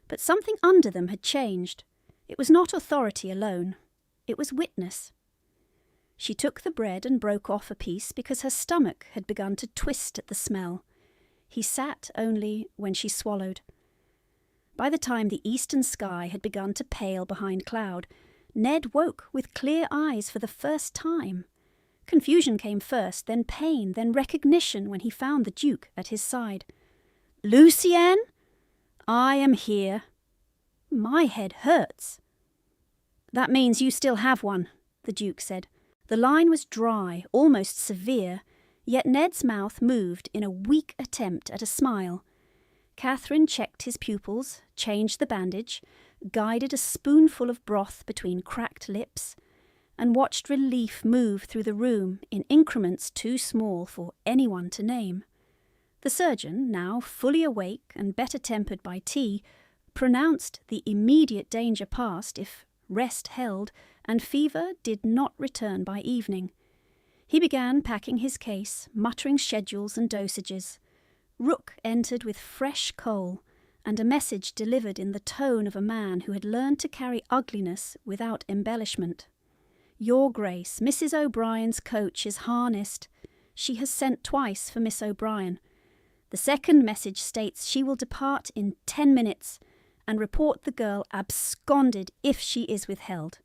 but something under them had changed. It was not authority alone. It was witness. She took the bread and broke off a piece because her stomach had begun to twist at the smell. He sat only when she swallowed. By the time the eastern sky had begun to pale behind cloud, Ned woke with clear eyes for the first time. Confusion came first, then pain, then recognition when he found the Duke at his side. "Lucienne? I am here. My head hurts." "That means you still have one," the Duke said. The line was dry, almost severe, yet Ned's mouth moved in a weak attempt at a smile. Catherine checked his pupils, changed the bandage, guided a spoonful of broth between cracked lips, and watched relief move through the room in increments too small for anyone to name. The surgeon, now fully awake and better tempered by tea, pronounced the immediate danger past if rest held and fever did not return by evening. He began packing his case, muttering schedules and dosages. Rook entered with fresh coal and a message delivered in the tone of a man who had learned to carry ugliness without embellishment. "Your Grace, Mrs. O'Brien's coach is harnessed. She has sent twice for Miss O'Brien. The second message states she will depart in 10 minutes and report the girl absconded if she is withheld."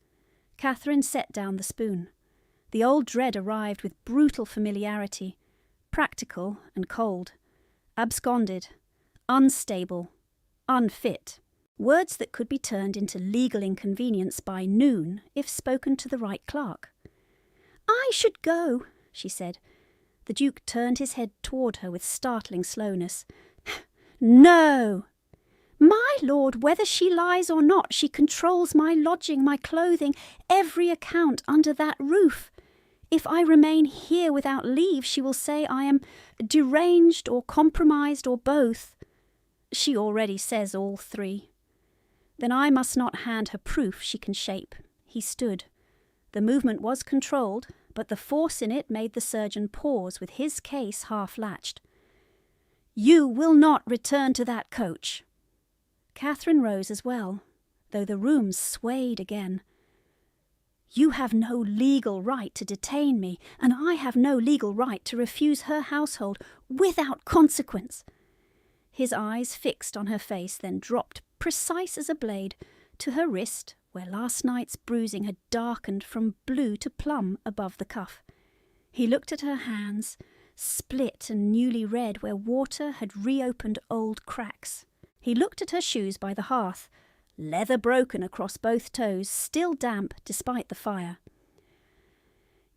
Catherine set down the spoon. The old dread arrived with brutal familiarity, practical and cold. Absconded, unstable, unfit. Words that could be turned into legal inconvenience by noon if spoken to the right clerk. "I should go," she said. The Duke turned his head toward her with startling slowness. "No! My lord, whether she lies or not, she controls my lodging, my clothing, every account under that roof. If I remain here without leave, she will say I am deranged or compromised or both. She already says all three. Then I must not hand her proof she can shape." He stood. The movement was controlled, but the force in it made the surgeon pause with his case half latched. "You will not return to that coach." Catherine rose as well, though the room swayed again. "You have no legal right to detain me, and I have no legal right to refuse her household without consequence." His eyes fixed on her face, then dropped, precise as a blade, to her wrist, where last night's bruising had darkened from blue to plum above the cuff. He looked at her hands, split and newly red where water had reopened old cracks. He looked at her shoes by the hearth, leather broken across both toes, still damp despite the fire.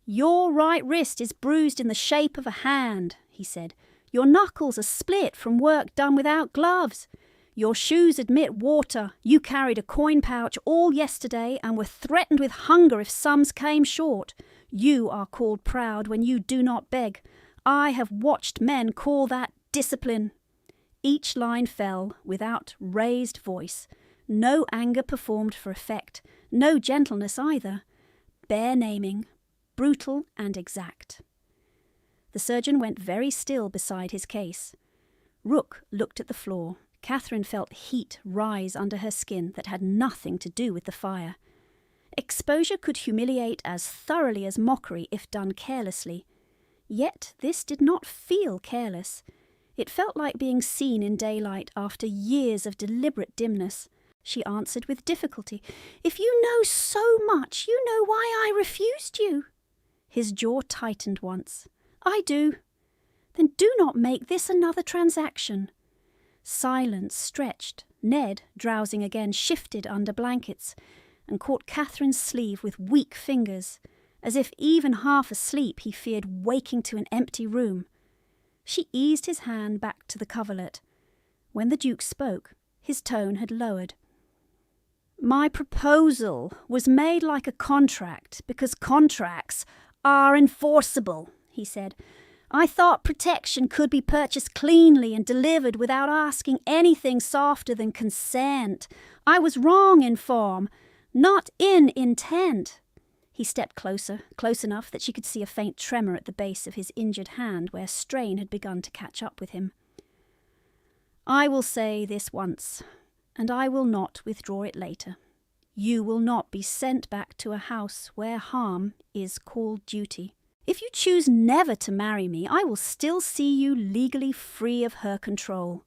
"Your right wrist is bruised in the shape of a hand," he said. "Your knuckles are split from work done without gloves. Your shoes admit water. You carried a coin pouch all yesterday and were threatened with hunger if sums came short. You are called proud when you do not beg. I have watched men call that discipline." Each line fell without raised voice. No anger performed for effect, no gentleness either. Bare naming, brutal and exact. The surgeon went very still beside his case. Rook looked at the floor. Catherine felt heat rise under her skin that had nothing to do with the fire. Exposure could humiliate as thoroughly as mockery if done carelessly. Yet this did not feel careless. It felt like being seen in daylight after years of deliberate dimness. She answered with difficulty, "If you know so much, you know why I refused you." His jaw tightened once. "I do." "Then do not make this another transaction." Silence stretched, Ned, drowsing again, shifted under blankets and caught Catherine's sleeve with weak fingers, as if even half asleep he feared waking to an empty room. She eased his hand back to the coverlet. When the Duke spoke, his tone had lowered. "My proposal was made like a contract because contracts are enforceable," he said. "I thought protection could be purchased cleanly and delivered without asking anything softer than consent. I was wrong in form, not in intent." He stepped closer, close enough that she could see a faint tremor at the base of his injured hand where strain had begun to catch up with him. "I will say this once, and I will not withdraw it later. You will not be sent back to a house where harm is called duty. If you choose never to marry me, I will still see you legally free of her control."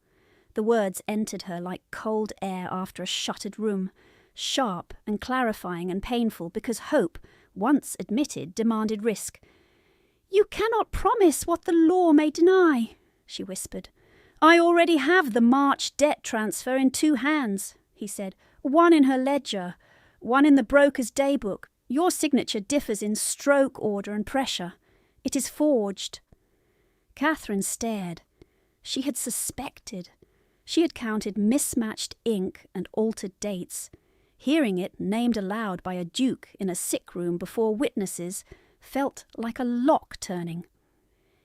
The words entered her like cold air after a shuttered room, sharp and clarifying and painful because hope, once admitted, demanded risk. "You cannot promise what the law may deny," she whispered. "I already have the March debt transfer in 2 hands," he said. "One in her ledger, one in the broker's daybook. Your signature differs in stroke order and pressure. It is forged." Catherine stared. She had suspected. She had counted mismatched ink and altered dates. Hearing it named aloud by a duke in a sick room before witnesses felt like a lock turning.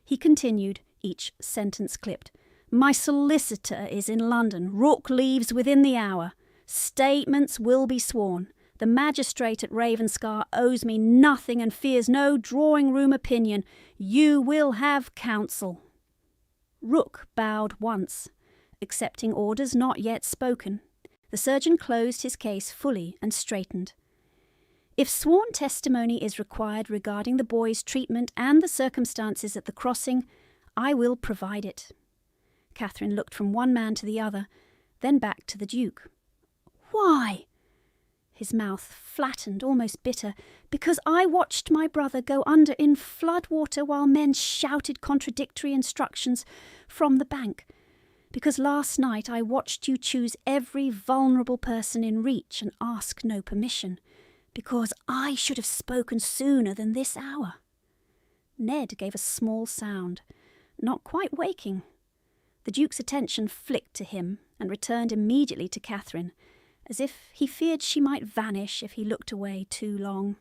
He continued, each sentence clipped. "My solicitor is in London. Rook leaves within the hour. Statements will be sworn. The magistrate at Ravenscar owes me nothing and fears no drawing-room opinion. You will have counsel." Rook bowed once, accepting orders not yet spoken. The surgeon closed his case fully and straightened. "If sworn testimony is required regarding the boy's treatment and the circumstances at the crossing, I will provide it." Catherine looked from one man to the other, then back to the Duke. "Why?" His mouth flattened, almost bitter. "Because I watched my brother go under in flood water while men shouted contradictory instructions from the bank. Because last night I watched you choose every vulnerable person in reach and ask no permission. Because I should have spoken sooner than this hour." Ned gave a small sound, not quite waking. The Duke's attention flicked to him and returned immediately to Catherine, as if he feared she might vanish if he looked away too long.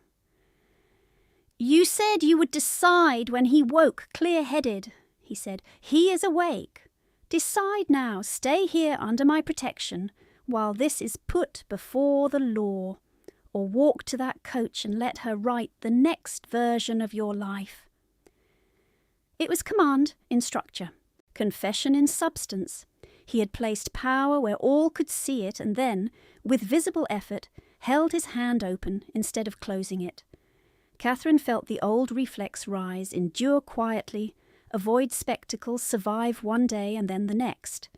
"You said you would decide when he woke clear-headed," he said. "He is awake. Decide now. Stay here under my protection while this is put before the law, or walk to that coach and let her write the next version of your life." It was command in structure, confession in substance. He had placed power where all could see it and then, with visible effort, held his hand open instead of closing it. Catherine felt the old reflex rise, endure quietly, avoid spectacle, survive one day and then the next.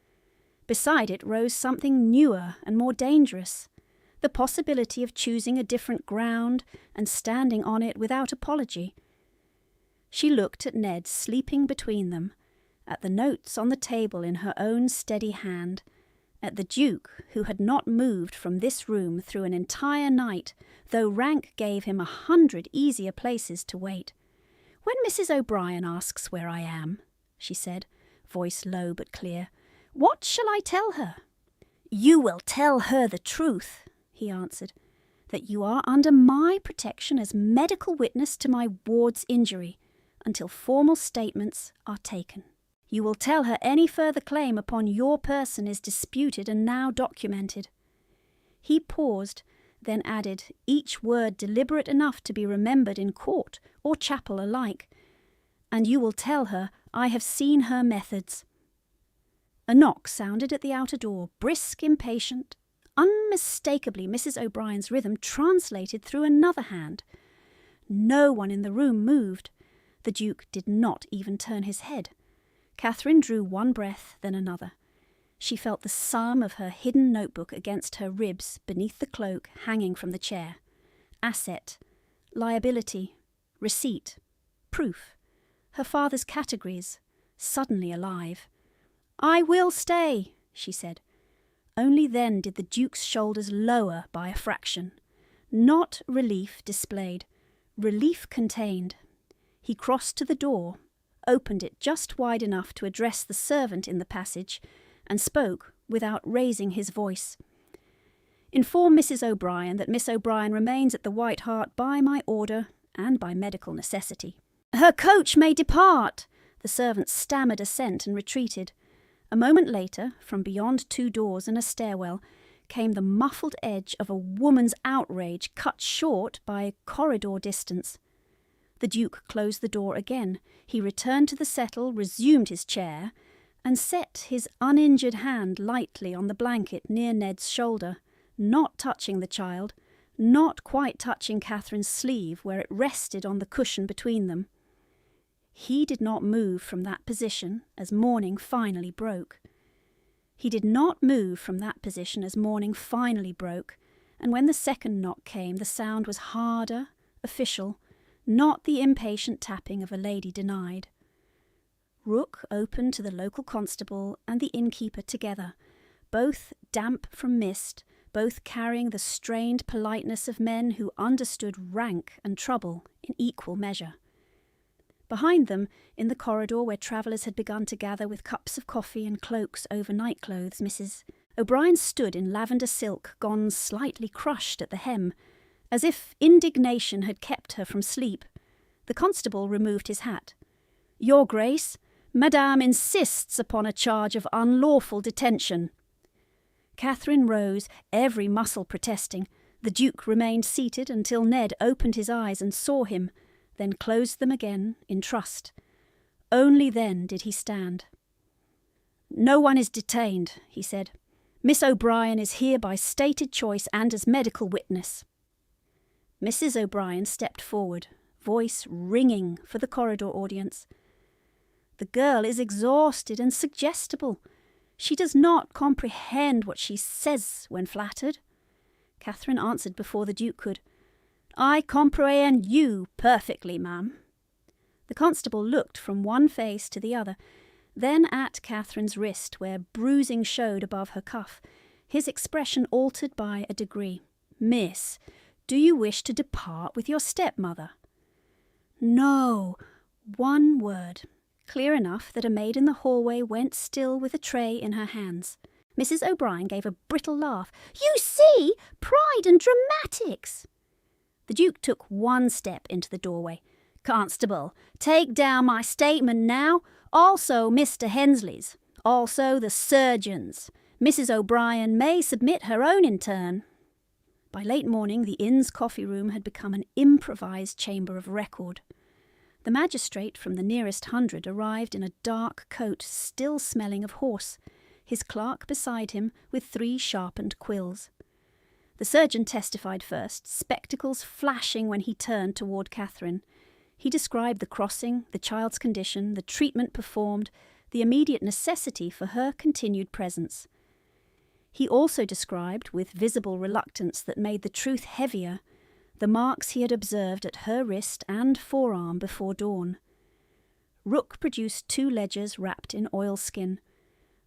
Beside it rose something newer and more dangerous, the possibility of choosing a different ground and standing on it without apology. She looked at Ned sleeping between them, at the notes on the table in her own steady hand, at the Duke, who had not moved from this room through an entire night, though rank gave him 100 easier places to wait. "When Mrs. O'Brien asks where I am," she said, voice low but clear, "what shall I tell her?" "You will tell her the truth," he answered, "that you are under my protection as medical witness to my ward's injury, until formal statements are taken. You will tell her any further claim upon your person is disputed and now documented." He paused, then added, each word deliberate enough to be remembered in court or chapel alike, "And you will tell her I have seen her methods." A knock sounded at the outer door, brisk, impatient, unmistakably Mrs. O'Brien's rhythm translated through another hand. No one in the room moved. The Duke did not even turn his head. Catherine drew one breath, then another. She felt the sum of her hidden notebook against her ribs beneath the cloak hanging from the chair. Asset, liability, receipt, proof. Her father's categories, suddenly alive. "I will stay," she said. Only then did the Duke's shoulders lower by a fraction. Not relief displayed, relief contained. He crossed to the door, opened it just wide enough to address the servant in the passage, and spoke without raising his voice. "Inform Mrs. O'Brien that Miss O'Brien remains at the White Hart by my order and by medical necessity." "Her coach may depart!" The servant stammered assent and retreated. A moment later, from beyond 2 doors and a stairwell, came the muffled edge of a woman's outrage cut short by corridor distance. The Duke closed the door again. He returned to the settle, resumed his chair, and set his uninjured hand lightly on the blanket near Ned's shoulder, not touching the child, not quite touching Catherine's sleeve where it rested on the cushion between them. He did not move from that position as morning finally broke. He did not move from that position as morning finally broke, and when the second knock came, the sound was harder, official, not the impatient tapping of a lady denied. Rook opened to the local constable and the innkeeper together, both damp from mist, both carrying the strained politeness of men who understood rank and trouble in equal measure. Behind them, in the corridor where travellers had begun to gather with cups of coffee and cloaks over night-clothes, Mrs. O'Brien stood in lavender silk gone slightly crushed at the hem, as if indignation had kept her from sleep. The constable removed his hat. "Your Grace, Madame insists upon a charge of unlawful detention." Catherine rose, every muscle protesting. The Duke remained seated until Ned opened his eyes and saw him, then closed them again in trust. Only then did he stand. "No one is detained," he said. "Miss O'Brien is here by stated choice and as medical witness." Mrs. O'Brien stepped forward, voice ringing for the corridor audience. "The girl is exhausted and suggestible. She does not comprehend what she says when flattered." Catherine answered before the Duke could. "I comprehend you perfectly, ma'am." The constable looked from one face to the other, then at Catherine's wrist, where bruising showed above her cuff. His expression altered by a degree. "Miss, do you wish to depart with your stepmother?" "No." One word, clear enough that a maid in the hallway went still with a tray in her hands. Mrs. O'Brien gave a brittle laugh. "You see, pride and dramatics!" The Duke took one step into the doorway. "Constable, take down my statement now. Also Mr. Hensley's. Also the surgeon's. Mrs. O'Brien may submit her own in turn." By late morning, the inn's coffee room had become an improvised chamber of record. The magistrate from the nearest 100 arrived in a dark coat, still smelling of horse, his clerk beside him with 3 sharpened quills. The surgeon testified first, spectacles flashing when he turned toward Catherine. He described the crossing, the child's condition, the treatment performed, the immediate necessity for her continued presence. He also described, with visible reluctance that made the truth heavier, the marks he had observed at her wrist and forearm before dawn. Rook produced 2 ledgers wrapped in oilskin,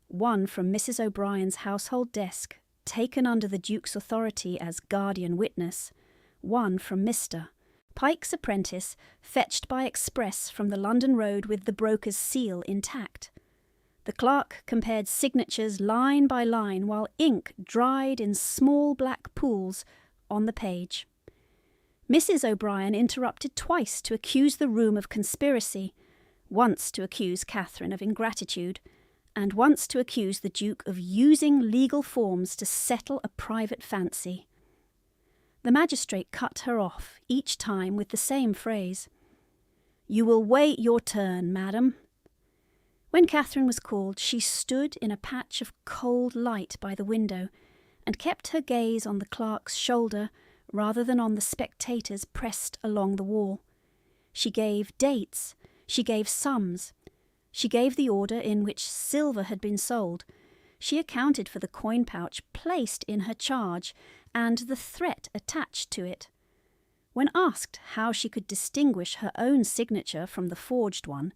one from Mrs. O'Brien's household desk, taken under the Duke's authority as guardian witness, one from Mr. Pike's apprentice, fetched by express from the London road with the broker's seal intact. The clerk compared signatures line by line while ink dried in small black pools on the page. Mrs. O'Brien interrupted twice to accuse the room of conspiracy, once to accuse Catherine of ingratitude, and once to accuse the Duke of using legal forms to settle a private fancy. The magistrate cut her off, each time with the same phrase. "You will wait your turn, madam." When Catherine was called, she stood in a patch of cold light by the window, and kept her gaze on the clerk's shoulder rather than on the spectators pressed along the wall. She gave dates, she gave sums, she gave the order in which silver had been sold, she accounted for the coin pouch placed in her charge and the threat attached to it. When asked how she could distinguish her own signature from the forged one,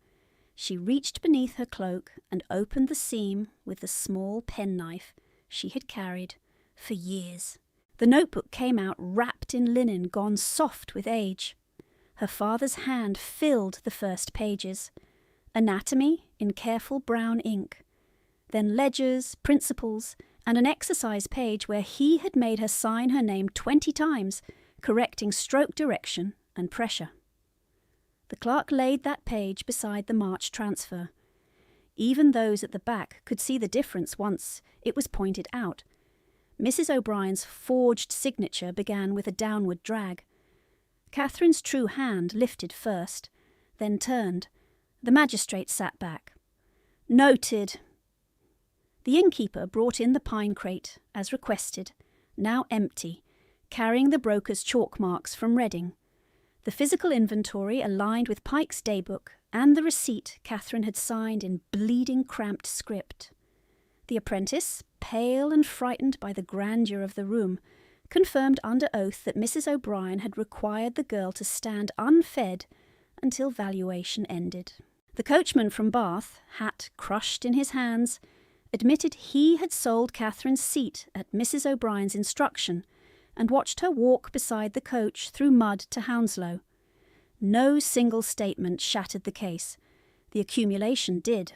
she reached beneath her cloak and opened the seam with the small penknife, she had carried for years. The notebook came out wrapped in linen gone soft with age. Her father's hand filled the first pages. Anatomy in careful brown ink. Then ledgers, principles, and an exercise page where he had made her sign her name 20 times, correcting stroke direction and pressure. The clerk laid that page beside the March transfer. Even those at the back could see the difference once it was pointed out. Mrs. O'Brien's forged signature began with a downward drag. Catherine's true hand lifted first, then turned. The magistrate sat back. Noted. The innkeeper brought in the pine crate, as requested, now empty, carrying the broker's chalk marks from Reading. The physical inventory aligned with Pike's daybook and the receipt Catherine had signed in bleeding cramped script. The apprentice, pale and frightened by the grandeur of the room, confirmed under oath that Mrs. O'Brien had required the girl to stand unfed until valuation ended. The coachman from Bath, hat crushed in his hands, admitted he had sold Catherine's seat at Mrs. O'Brien's instruction and watched her walk beside the coach through mud to Hounslow. No single statement shattered the case. The accumulation did.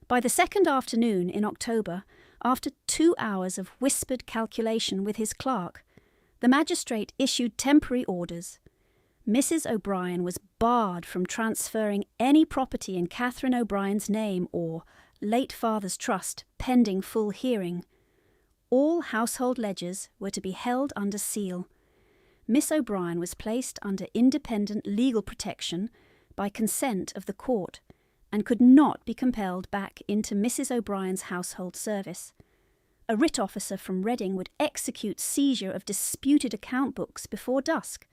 By the second afternoon in October, after 2 hours of whispered calculation with his clerk, the magistrate issued temporary orders. Mrs. O'Brien was barred from transferring any property in Catherine O'Brien's name or late father's trust pending full hearing. All household ledgers were to be held under seal. Miss O'Brien was placed under independent legal protection by consent of the court and could not be compelled back into Mrs. O'Brien's household service. A writ officer from Reading would execute seizure of disputed account books before dusk.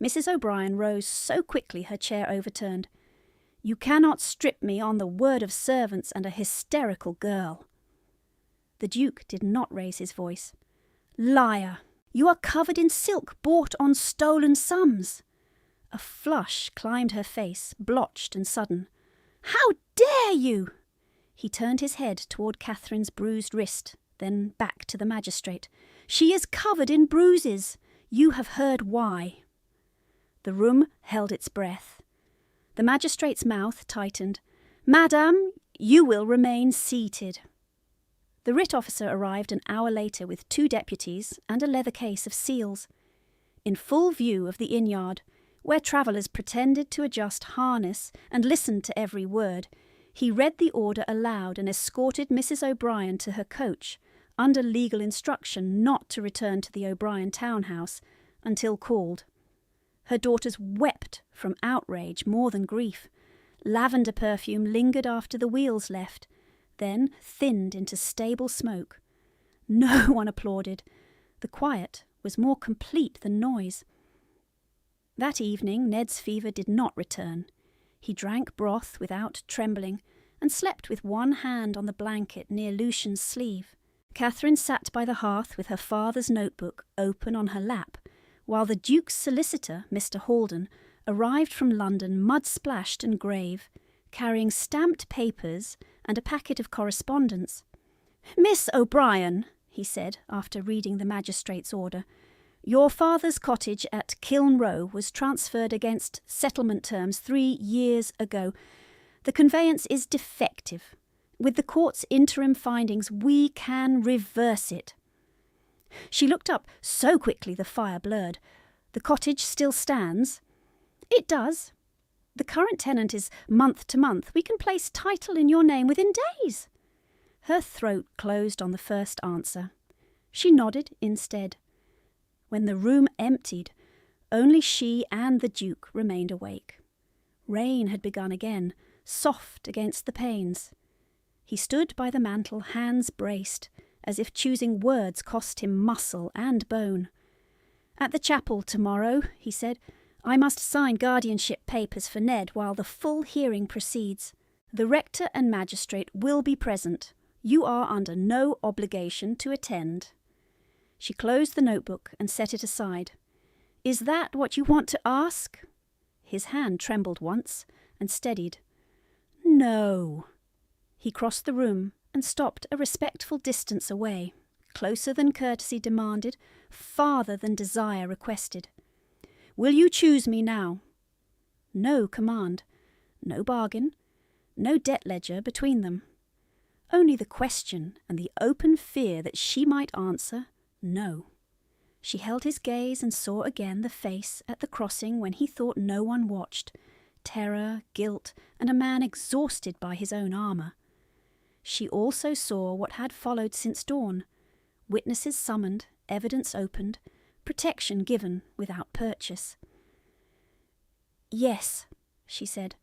Mrs. O'Brien rose so quickly her chair overturned. "You cannot strip me on the word of servants and a hysterical girl." The Duke did not raise his voice. "Liar! You are covered in silk bought on stolen sums." A flush climbed her face, blotched and sudden. "How dare you!" He turned his head toward Catherine's bruised wrist, then back to the magistrate. "She is covered in bruises. You have heard why." The room held its breath. The magistrate's mouth tightened. "Madam, you will remain seated." The writ officer arrived an hour later with 2 deputies and a leather case of seals. In full view of the inn-yard, where travellers pretended to adjust harness and listened to every word, he read the order aloud and escorted Mrs. O'Brien to her coach, under legal instruction not to return to the O'Brien townhouse until called. Her daughters wept from outrage more than grief. Lavender perfume lingered after the wheels left, then thinned into stable smoke. No one applauded. The quiet was more complete than noise. That evening Ned's fever did not return. He drank broth without trembling and slept with one hand on the blanket near Lucian's sleeve. Catherine sat by the hearth with her father's notebook open on her lap, while the Duke's solicitor, Mr. Halden, arrived from London mud-splashed and grave, carrying stamped papers and a packet of correspondence. "Miss O'Brien," he said, after reading the magistrate's order, "your father's cottage at Kiln Row was transferred against settlement terms 3 years ago. The conveyance is defective. With the court's interim findings, we can reverse it." She looked up so quickly the fire blurred. "The cottage still stands?" "It does. The current tenant is month to month. We can place title in your name within days." Her throat closed on the first answer. She nodded instead. When the room emptied, only she and the Duke remained awake. Rain had begun again, soft against the panes. He stood by the mantel, hands braced, as if choosing words cost him muscle and bone. "At the chapel tomorrow," he said. "I must sign guardianship papers for Ned while the full hearing proceeds. The rector and magistrate will be present. You are under no obligation to attend." She closed the notebook and set it aside. "Is that what you want to ask?" His hand trembled once and steadied. "No." He crossed the room and stopped a respectful distance away, closer than courtesy demanded, farther than desire requested. "Will you choose me now?" No command, no bargain, no debt ledger between them. Only the question and the open fear that she might answer no. She held his gaze and saw again the face at the crossing when he thought no one watched, terror, guilt, and a man exhausted by his own armour. She also saw what had followed since dawn, witnesses summoned, evidence opened, protection given without purchase. "Yes," she said.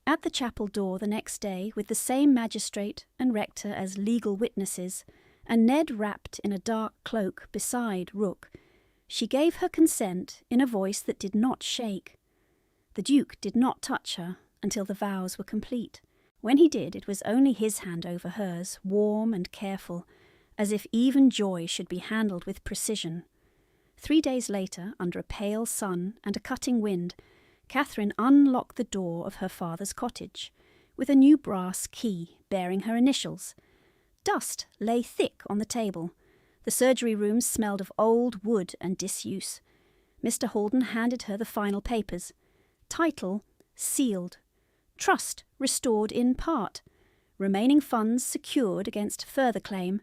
At the chapel door the next day, with the same magistrate and rector as legal witnesses, and Ned wrapped in a dark cloak beside Rook, she gave her consent in a voice that did not shake. The Duke did not touch her until the vows were complete. When he did, it was only his hand over hers, warm and careful, as if even joy should be handled with precision. 3 days later, under a pale sun and a cutting wind, Catherine unlocked the door of her father's cottage, with a new brass key bearing her initials. Dust lay thick on the table. The surgery room smelled of old wood and disuse. Mr. Holden handed her the final papers. Title sealed. Trust restored in part. Remaining funds secured against further claim.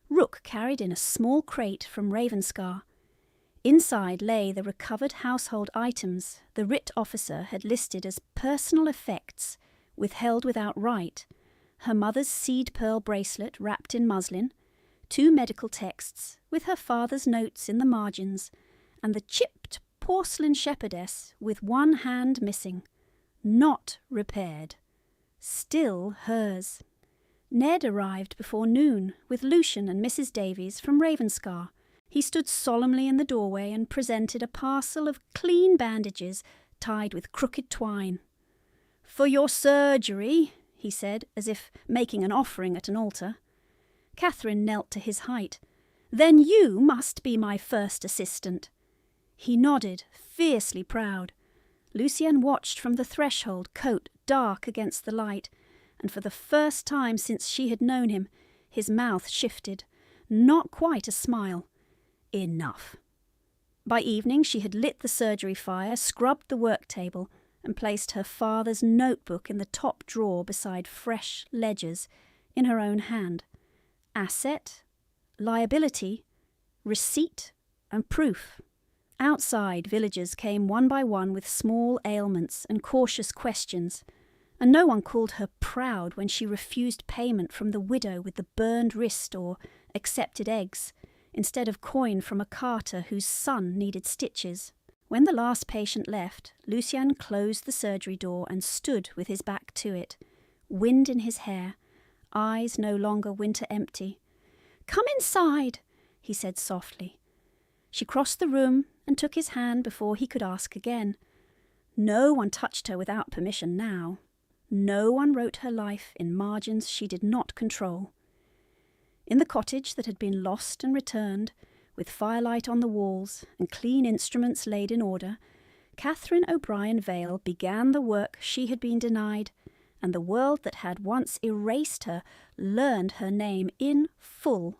Rook carried in a small crate from Ravenscar. Inside lay the recovered household items the writ officer had listed as personal effects withheld without right, her mother's seed pearl bracelet wrapped in muslin, 2 medical texts with her father's notes in the margins, and the chipped porcelain shepherdess with one hand missing, not repaired, still hers. Ned arrived before noon with Lucian and Mrs. Davies from Ravenscar. He stood solemnly in the doorway and presented a parcel of clean bandages tied with crooked twine. "For your surgery," he said, as if making an offering at an altar. Catherine knelt to his height. "Then you must be my first assistant." He nodded, fiercely proud. Lucienne watched from the threshold, coat dark against the light, and for the first time since she had known him, his mouth shifted, not quite a smile. Enough. By evening she had lit the surgery fire, scrubbed the work table, and placed her father's notebook in the top drawer beside fresh ledgers in her own hand. Asset, liability, receipt, and proof. Outside, villagers came one by one with small ailments and cautious questions, and no one called her proud when she refused payment from the widow with the burned wrist or accepted eggs, instead of coin from a carter whose son needed stitches. When the last patient left, Lucian closed the surgery door and stood with his back to it, wind in his hair, eyes no longer winter empty. "Come inside," he said softly. She crossed the room and took his hand before he could ask again. No one touched her without permission now. No one wrote her life in margins she did not control. In the cottage that had been lost and returned, with firelight on the walls and clean instruments laid in order, Catherine O'Brien Vale began the work she had been denied, and the world that had once erased her learned her name in full